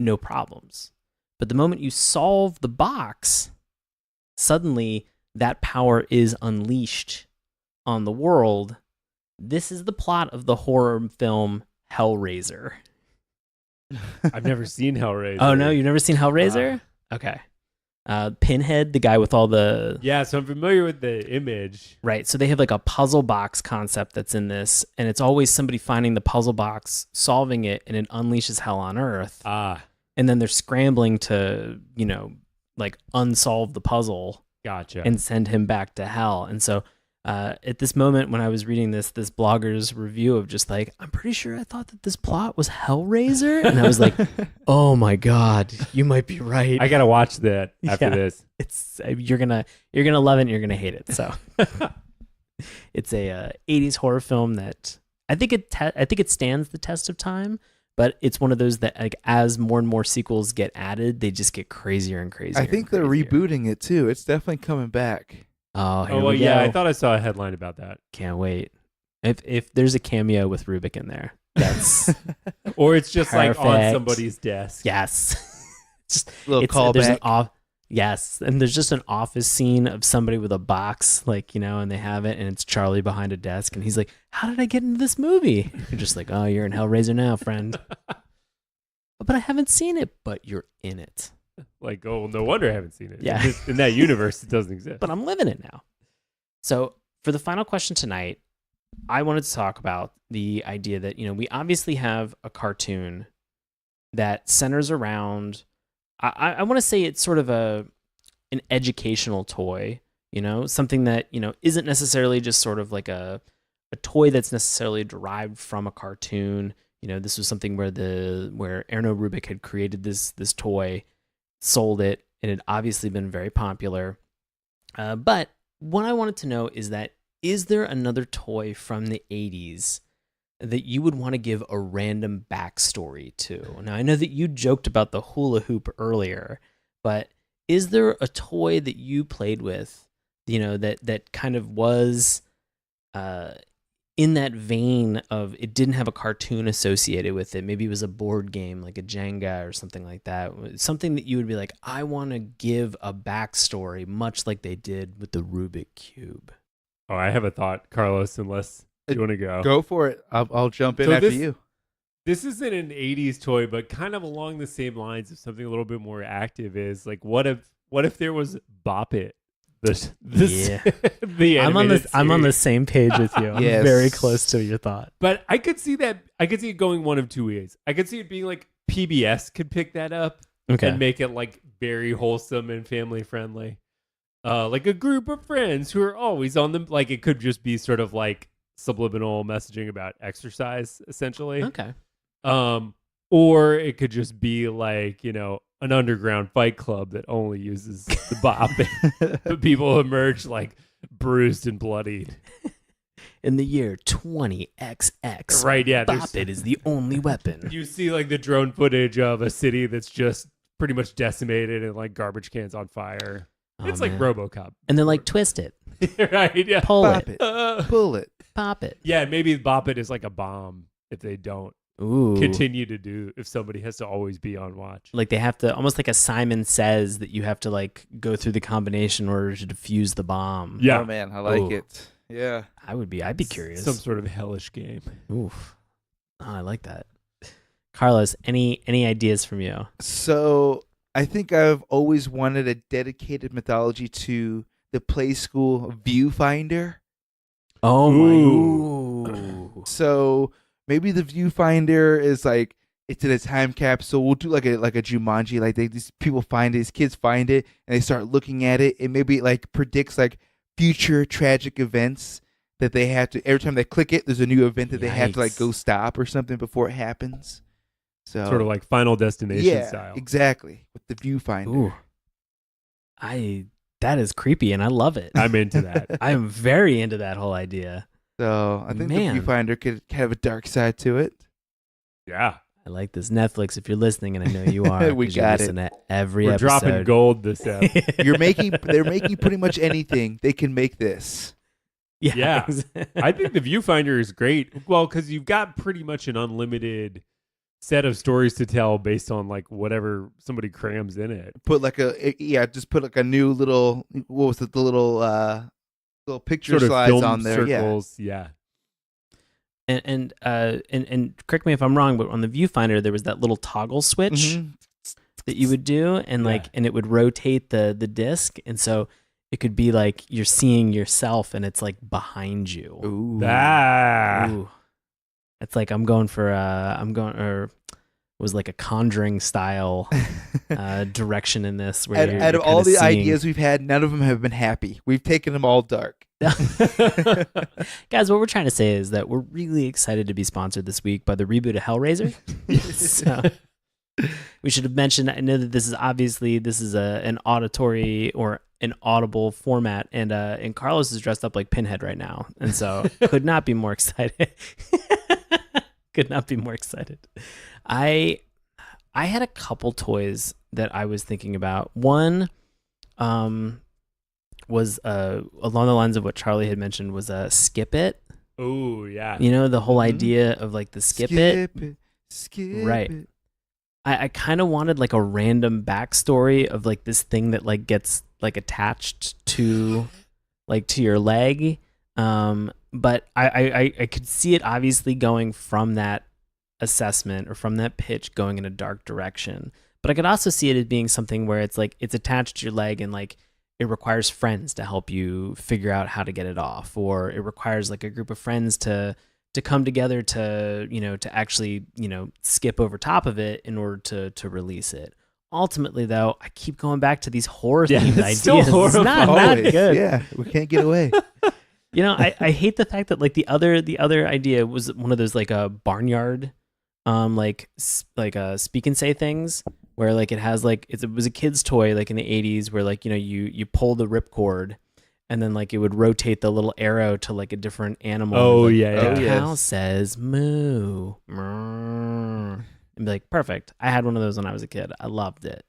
no problems. But the moment you solve the box, suddenly that power is unleashed on the world. This is the plot of the horror film Hellraiser. I've never seen Hellraiser. Oh, no? You've never seen Hellraiser? Okay. Pinhead, the guy with all the... Yeah, so I'm familiar with the image. Right. So they have like a puzzle box concept that's in this, and it's always somebody finding the puzzle box, solving it, and it unleashes hell on Earth. And then they're scrambling to, like unsolve the puzzle. Gotcha. And send him back to hell. And so at this moment when I was reading this blogger's review of just like, I'm pretty sure I thought that this plot was Hellraiser. And I was like, oh my God, you might be right. I got to watch that after this. It's you're gonna love it and you're gonna hate it. So it's a 80s horror film that I think it stands the test of time, but it's one of those that like as more and more sequels get added, they just get crazier and crazier. I think they're rebooting it too. It's definitely coming back. Oh, here well, we yeah, go. I thought I saw a headline about that. Can't wait. If there's a cameo with Rubik in there, that's or it's just like on perfect. somebody's desk. Yes. Just A little there's callback. Yes, and there's just an office scene of somebody with a box, like, and they have it, and it's Charlie behind a desk, and he's like, how did I get into this movie? You're just like, oh, you're in Hellraiser now, friend. But I haven't seen it, but you're in it. Like, oh, no wonder I haven't seen it. Yeah. In that universe, it doesn't exist. But I'm living it now. So for the final question tonight, I wanted to talk about the idea that, we obviously have a cartoon that centers around, I want to say it's sort of an educational toy, something that, isn't necessarily just sort of like a toy that's necessarily derived from a cartoon. This was something where Erno Rubik had created this toy, sold it, and it had obviously been very popular. But what I wanted to know is there another toy from the 80s that you would want to give a random backstory to? Now, I know that you joked about the hula hoop earlier, but is there a toy that you played with, that kind of was in that vein of it didn't have a cartoon associated with it? Maybe it was a board game like a Jenga or something like that. Something that you would be like, I want to give a backstory, much like they did with the Rubik Cube. Oh, I have a thought, Carlos, unless you want to go. Go for it. I'll jump in So after this- you. This isn't an 80s toy, but kind of along the same lines of something a little bit more active is like, what if there was Bop It? The I'm on series. the same page with you. I'm Yes. very close to your thought. But I could see that. I could see it going one of two ways. I could see it being like PBS could pick that up and make it like very wholesome and family friendly. Like a group of friends who are always on them. Like it could just be sort of like subliminal messaging about exercise, essentially. Okay. Or it could just be like, an underground fight club that only uses the bop. But people emerge like bruised and bloodied. In the year 20XX, Right, yeah. Bop It is the only weapon. You see like the drone footage of a city that's just pretty much decimated and like garbage cans on fire. Oh, It's like man. RoboCop. And then like twist it, Right, yeah. pull Bop it, it. Pull it. pop it. Yeah, maybe Bop It is like a bomb if they don't Ooh. continue to do, if somebody has to always be on watch. Like they have to, almost like a Simon Says, that you have to like go through the combination in order to defuse the bomb. Yeah. Oh man, I like Ooh. it. Yeah. I'd be curious. Some sort of hellish game. Oof. Oh, I like that. Carlos, any ideas from you? So I think I've always wanted a dedicated mythology to the Play School Viewfinder. Oh Ooh. my. So maybe the Viewfinder is like it's in a time capsule. We'll do like a Jumanji. Like these people find it, these kids find it, and they start looking at it, and maybe it like predicts like future tragic events that they have to. Every time they click it, there's a new event that they have to like Yikes. go stop or something before it happens. So Sort of like Final Destination yeah, style. exactly with the Viewfinder. Ooh. That is creepy and I love it. I'm into that. I am very into that whole idea. So I think Man. the Viewfinder could have a dark side to it. Yeah. I like this. Netflix, if you're listening, and I know you are, We 'cause you got listen to every We're episode. dropping gold this ep. They're making pretty much anything. They can make this. Yeah. I think the Viewfinder is great. Well, because you've got pretty much an unlimited set of stories to tell based on like whatever somebody crams in it. Just put like a new little, what was it, the little picture Sort of slides film on there. circles, yeah. And correct me if I'm wrong, but on the viewfinder there was that little toggle switch that you would do, and and it would rotate the disc, and so it could be like you're seeing yourself, and it's like behind you. Ooh. Ooh. It's like it was like a Conjuring style direction in this. Where out of all the ideas we've had, none of them have been happy. We've taken them all dark. Guys, what we're trying to say is that we're really excited to be sponsored this week by the reboot of Hellraiser. So we should have mentioned, I know that this is an auditory or an audible format, and Carlos is dressed up like Pinhead right now, and so could not be more excited. Could not be more excited. I had a couple toys that I was thinking about. One was along the lines of what Charlie had mentioned, was a skip it. Oh yeah. You know, the whole idea of like the skip it. Right. It. I kind of wanted like a random backstory of like this thing that like gets like attached to your leg. But I could see it obviously going from that assessment or from that pitch going in a dark direction. But I could also see it as being something where it's like it's attached to your leg and like it requires friends to help you figure out how to get it off, or it requires like a group of friends to come together to, to actually, skip over top of it in order to release it. Ultimately, though, I keep going back to these horror-themed ideas. It's not good. Yeah, we can't get away. I hate the fact that like the other idea was one of those like a barnyard, speak and say things where like it has like it was a kid's toy like in the 80s where like you pull the ripcord and then like it would rotate the little arrow to like a different animal. Oh like, yeah, the cow says moo, and be like perfect. I had one of those when I was a kid. I loved it.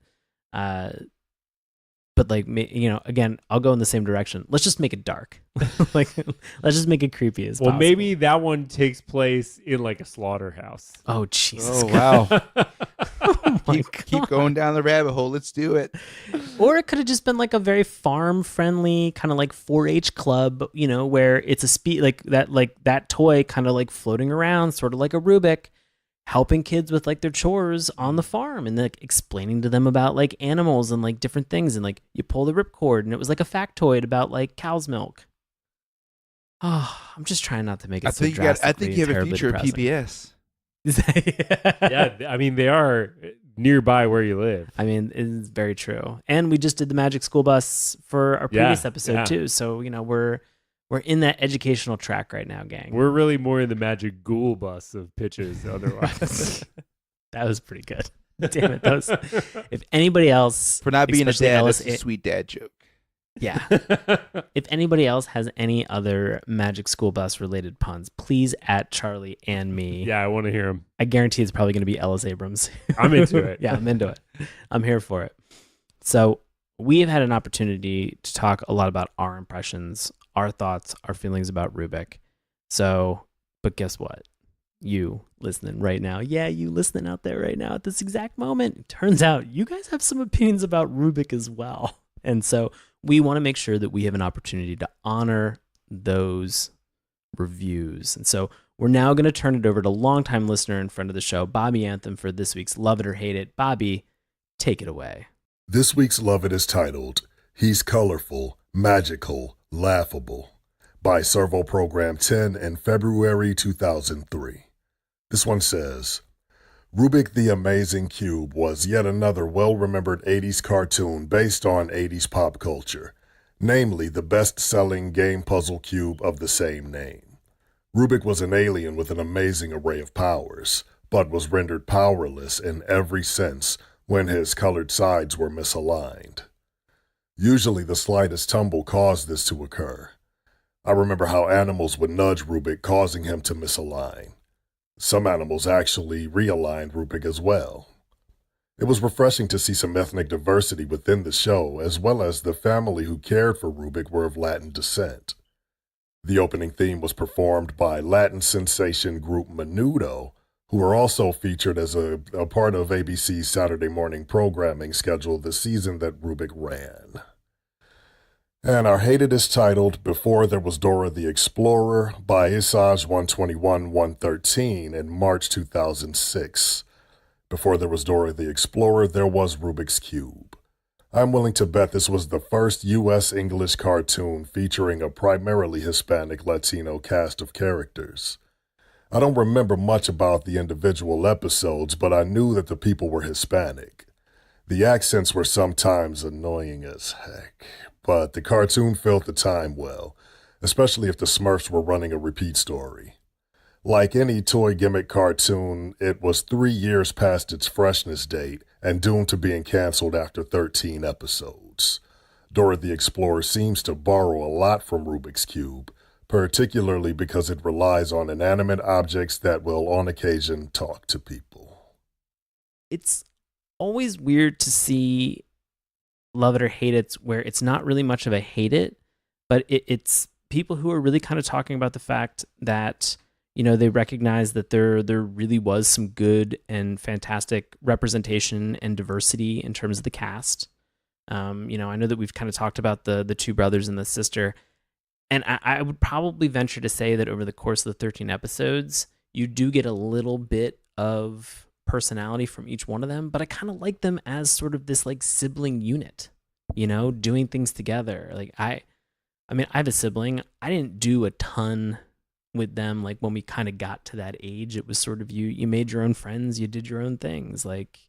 But like, again, I'll go in the same direction. Let's just make it dark. Like, let's just make it creepy as possible. Well, maybe that one takes place in like a slaughterhouse. Oh, Jesus. Oh, wow. Oh my Keep going down the rabbit hole. Let's do it. Or it could have just been like a very farm-friendly kind of like 4-H club, where it's that toy kind of like floating around, sort of like a Rubik, helping kids with like their chores on the farm and like explaining to them about like animals and like different things, and like you pull the ripcord and it was like a factoid about like cow's milk. Oh, I'm just trying not to make it I think you have a future at PBS. Yeah, I mean they are nearby where you live. I mean, it's very true. And we just did the Magic School Bus for our previous episode too. So, we're in that educational track right now, gang. We're really more in the Magic Ghoul Bus of pitches otherwise. That was pretty good. Damn it. If anybody else... For not being a dad, Ellis, that's a sweet dad joke. Yeah. If anybody else has any other Magic School Bus related puns, please at Charlie and me. Yeah, I want to hear them. I guarantee it's probably going to be Ellis Abrams. I'm into it. Yeah, I'm into it. I'm here for it. So we have had an opportunity to talk a lot about our impressions, our thoughts, our feelings about Rubik. So, but guess what? You listening right now. Yeah, you listening out there right now at this exact moment. It turns out you guys have some opinions about Rubik as well. And so we want to make sure that we have an opportunity to honor those reviews. And so we're now going to turn it over to longtime listener and friend of the show, Bobby Anthem, for this week's Love It or Hate It. Bobby, take it away. This week's Love It is titled, He's Colorful, Magical, Laughable, by Servo Program 10 in February 2003. This one says, Rubik the Amazing Cube was yet another well-remembered 80s cartoon based on 80s pop culture, namely the best-selling game puzzle cube of the same name. Rubik was an alien with an amazing array of powers, but was rendered powerless in every sense when his colored sides were misaligned. Usually the slightest tumble caused this to occur. I remember how animals would nudge Rubik, causing him to misalign. Some animals actually realigned Rubik as well. It was refreshing to see some ethnic diversity within the show, as well as the family who cared for Rubik were of Latin descent. The opening theme was performed by Latin sensation group Menudo, who are also featured as a part of ABC's Saturday morning programming schedule this season that Rubik ran. And our hated is titled Before There Was Dora the Explorer by Isage 121-113 in March 2006. Before there was Dora the Explorer, there was Rubiks Cube. I'm willing to bet this was the first U.S. English cartoon featuring a primarily Hispanic Latino cast of characters. I don't remember much about the individual episodes, but I knew that the people were Hispanic. The accents were sometimes annoying as heck, but the cartoon filled the time well, especially if the Smurfs were running a repeat story. Like any toy gimmick cartoon, it was 3 years past its freshness date and doomed to being canceled after 13 episodes. Dora the Explorer seems to borrow a lot from Rubik's Cube, particularly because it relies on inanimate objects that will on occasion talk to people. It's always weird to see love it or hate it where it's not really much of a hate it, but it's people who are really kind of talking about the fact that, you know, they recognize that there really was some good and fantastic representation and diversity in terms of the cast. You know, I know that we've kind of talked about the two brothers and the sister, and I would probably venture to say that over the course of the 13 episodes, you do get a little bit of personality from each one of them, but I kind of like them as sort of this like sibling unit, you know, doing things together. Like I mean, I have a sibling. I didn't do a ton with them. Like when we kind of got to that age, it was sort of you made your own friends, you did your own things, like,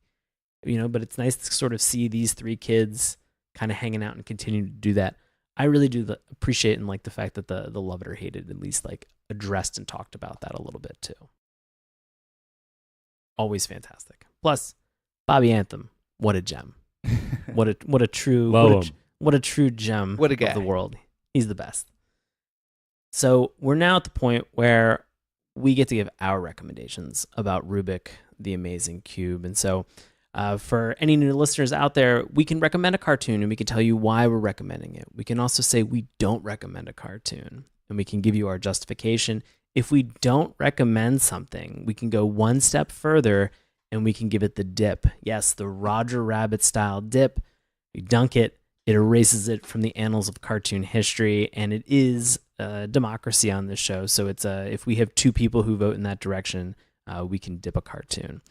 you know, but it's nice to sort of see these three kids kind of hanging out and continue to do that. I really do appreciate and like the fact that the love it or hate it at least like addressed and talked about that a little bit too. Always fantastic. Plus, Bobby Anthem, what a gem! what a true what a true gem What a guy. of the world. He's the best. So we're now at the point where we get to give our recommendations about Rubik, the Amazing Cube. And so for any new listeners out there, we can recommend a cartoon and we can tell you why we're recommending it. We can also say we don't recommend a cartoon and we can give you our justification. If we don't recommend something, we can go one step further and we can give it the dip. Yes, the Roger Rabbit style dip. You dunk it, it erases it from the annals of cartoon history, and it is democracy on this show. So it's if we have two people who vote in that direction, we can dip a cartoon.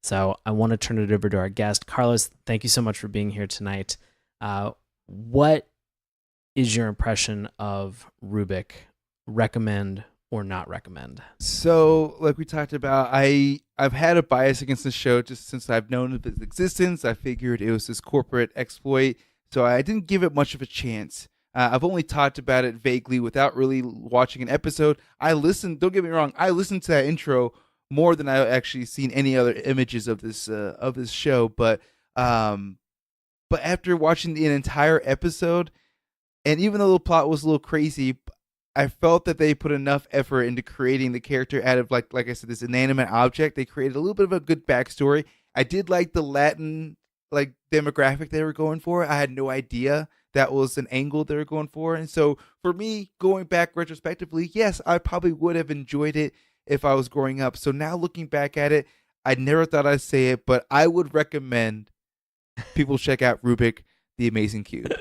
So I want to turn it over to our guest. Carlos, thank you so much for being here tonight. What is your impression of Rubik? Recommend or not recommend? So, like we talked about, I've had a bias against this show just since I've known of its existence. I figured it was this corporate exploit, so I didn't give it much of a chance. I've only talked about it vaguely without really watching an episode. I listened, don't get me wrong, I listened to that intro more than I've actually seen any other images of this show, but after watching an entire episode, and even though the plot was a little crazy, I felt that they put enough effort into creating the character out of, like I said, this inanimate object. They created a little bit of a good backstory. I did like the Latin demographic they were going for. I had no idea that was an angle they were going for. And so for me, going back retrospectively, yes, I probably would have enjoyed it if I was growing up. So now looking back at it, I never thought I'd say it, but I would recommend people check out Rubik, the Amazing Cube.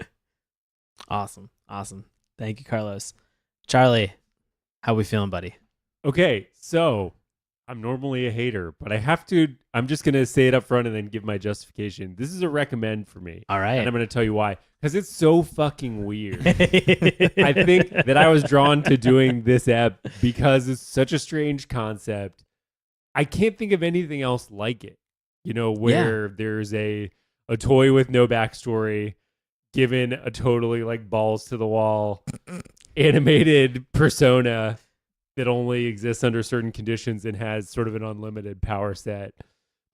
Awesome. Thank you, Carlos. Charlie, how we feeling, buddy? Okay, so I'm normally a hater, but I'm just going to say it up front and then give my justification. This is a recommend for me. All right. And I'm going to tell you why. Because it's so fucking weird. I think that I was drawn to doing this app because it's such a strange concept. I can't think of anything else like it, you know, where there's a toy with no backstory, given a totally like balls to the wall animated persona that only exists under certain conditions and has sort of an unlimited power set.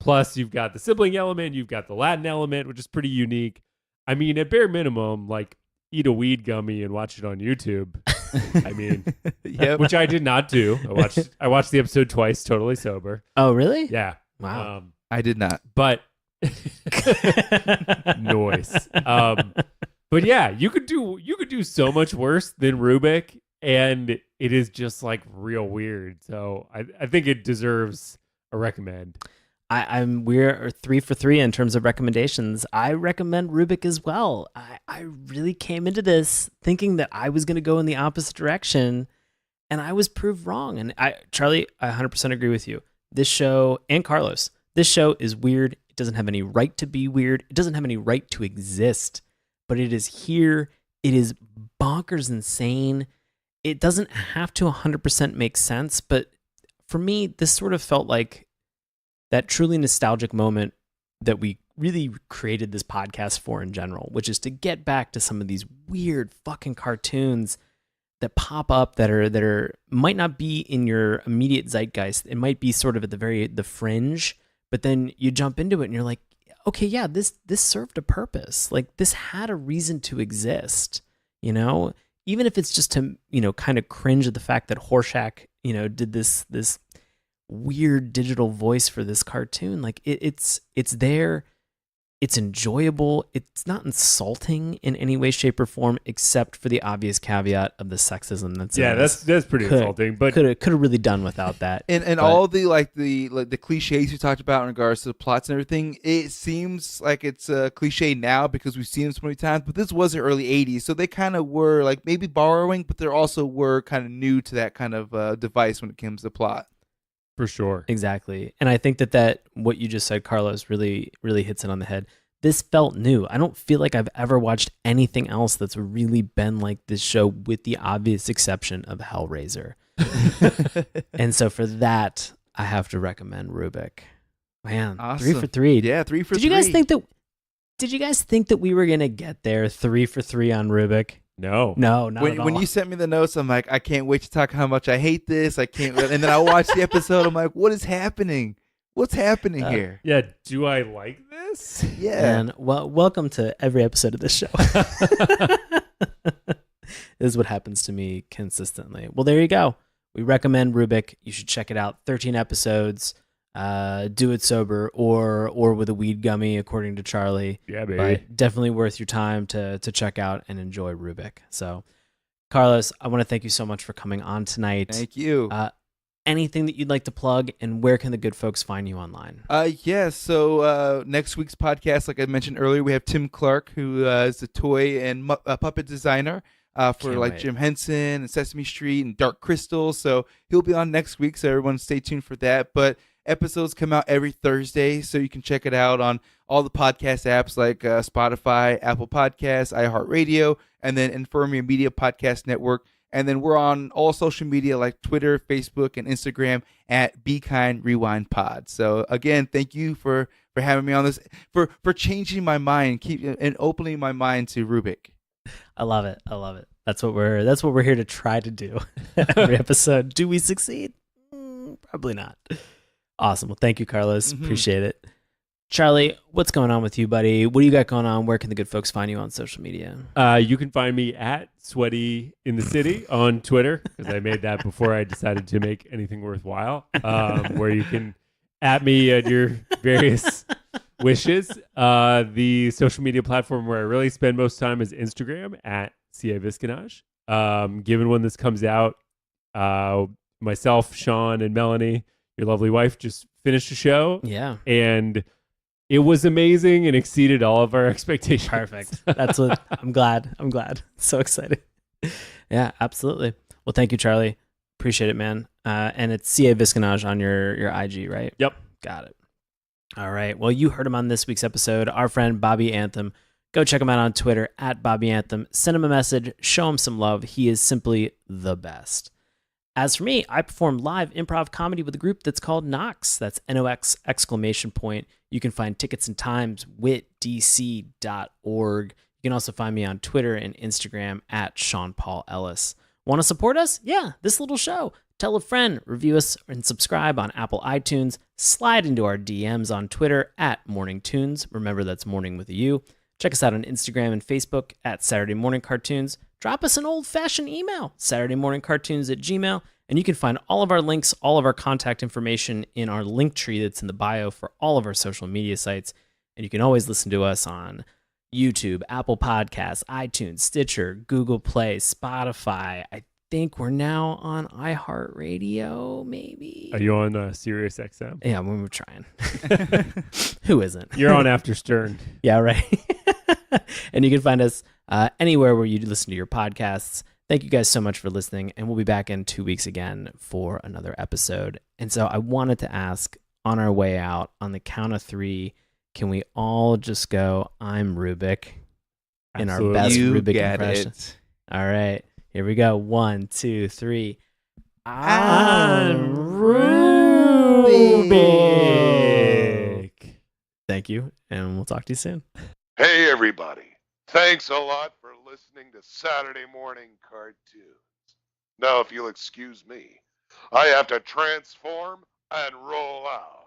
Plus, you've got the sibling element, you've got the Latin element, which is pretty unique. I mean, at bare minimum, like, eat a weed gummy and watch it on YouTube. I mean, which I did not do. I watched the episode twice, totally sober. Oh, really? Yeah. Wow. I did not. But noise. But yeah, you could do so much worse than Rubik, and it is just like real weird. So I think it deserves a recommend. We're 3 for 3 in terms of recommendations. I recommend Rubik as well. I really came into this thinking that I was going to go in the opposite direction, and I was proved wrong. And Charlie, I 100% agree with you. This show, and Carlos, this show is weird. It doesn't have any right to be weird. It doesn't have any right to exist, but it is here. It is bonkers insane. It doesn't have to 100% make sense, but for me, this sort of felt like that truly nostalgic moment that we really created this podcast for in general, which is to get back to some of these weird fucking cartoons that pop up that are might not be in your immediate zeitgeist. It might be sort of at the fringe, but then you jump into it and you're like, okay, yeah, this served a purpose. Like, this had a reason to exist, you know? Even if it's just to, you know, kind of cringe at the fact that Horshack, you know, did this weird digital voice for this cartoon. Like, it's there. It's enjoyable. It's not insulting in any way, shape, or form, except for the obvious caveat of the sexism. That's pretty insulting. But could have really done without that. And all the the cliches you talked about in regards to the plots and everything, it seems like it's a cliche now because we've seen them so many times. But this was the early '80s, so they kind of were like maybe borrowing, but they also were kind of new to that kind of device when it comes to plot. For sure. Exactly. And I think that what you just said, Carlos, really, really hits it on the head. This felt new. I don't feel like I've ever watched anything else that's really been like this show, with the obvious exception of Hellraiser. And so for that, I have to recommend Rubik. Man, awesome. 3 for 3. Yeah, 3 for 3. Did you guys think that we were going to get there 3 for 3 on Rubik? No, not at all. When you sent me the notes, I'm like, I can't wait to talk how much I hate this. I can't. And then I watched the episode. I'm like, what is happening? What's happening here? Yeah, do I like this? Yeah. And welcome to every episode of this show. This is what happens to me consistently. Well, there you go. We recommend Rubik. You should check it out. 13 episodes. Do it sober or with a weed gummy, according to Charlie. Yeah, baby. But definitely worth your time to check out and enjoy Rubik. So, Carlos, I want to thank you so much for coming on tonight. Thank you. Anything that you'd like to plug, and where can the good folks find you online? So next week's podcast, like I mentioned earlier, we have Tim Clark, who is a toy and puppet designer for Can't like wait. Jim Henson and Sesame Street and Dark Crystal. So he'll be on next week, so everyone stay tuned for that. But episodes come out every Thursday, so you can check it out on all the podcast apps like Spotify, Apple Podcasts, iHeartRadio, and then Infirmary Media Podcast Network. And then we're on all social media like Twitter, Facebook, and Instagram at Be Kind Rewind Pod. So again, thank you for having me on this, for changing my mind, and opening my mind to Rubik. I love it. That's what we're here to try to do every episode. Do we succeed? Probably not. Awesome. Well, thank you, Carlos. Mm-hmm. Appreciate it. Charlie, what's going on with you, buddy? What do you got going on? Where can the good folks find you on social media? You can find me at Sweaty in the City on Twitter, because I made that before I decided to make anything worthwhile, where you can at me at your various wishes. The social media platform where I really spend most time is Instagram at CA Visconage. Given when this comes out, myself, Sean, and Melanie, your lovely wife, just finished a show. Yeah. And it was amazing and exceeded all of our expectations. Perfect. That's what I'm glad. So excited. Yeah, absolutely. Well, thank you, Charlie. Appreciate it, man. And it's CA Visconage on your IG, right? Yep. Got it. All right. Well, you heard him on this week's episode, our friend Bobby Anthem. Go check him out on Twitter at Bobby Anthem. Send him a message. Show him some love. He is simply the best. As for me, I perform live improv comedy with a group that's called Nox. That's NOX exclamation point. You can find tickets and times witdc.org. You can also find me on Twitter and Instagram at Sean Paul Ellis. Want to support us? Yeah, this little show. Tell a friend, review us, and subscribe on Apple iTunes. Slide into our DMs on Twitter at Morning Tunes. Remember, that's morning with a U. Check us out on Instagram and Facebook at Saturday Morning Cartoons. Drop us an old-fashioned email, SaturdayMorningCartoons@gmail.com, and you can find all of our links, all of our contact information in our link tree that's in the bio for all of our social media sites. And you can always listen to us on YouTube, Apple Podcasts, iTunes, Stitcher, Google Play, Spotify. I think we're now on iHeartRadio, maybe. Are you on Sirius XM? Yeah, we were trying. Who isn't? You're on After Stern. Yeah, right. And you can find us anywhere where you listen to your podcasts. Thank you guys so much for listening, and we'll be back in 2 weeks again for another episode. And so I wanted to ask, on our way out, on the count of 3, can we all just go, I'm Rubik, in our Absolutely. best You Rubik get impression? it. All right, here we go. 1, 2, 3. I'm Rubik. Thank you, and we'll talk to you soon. Hey, everybody. Thanks a lot for listening to Saturday Morning Cartoons. Now, if you'll excuse me, I have to transform and roll out.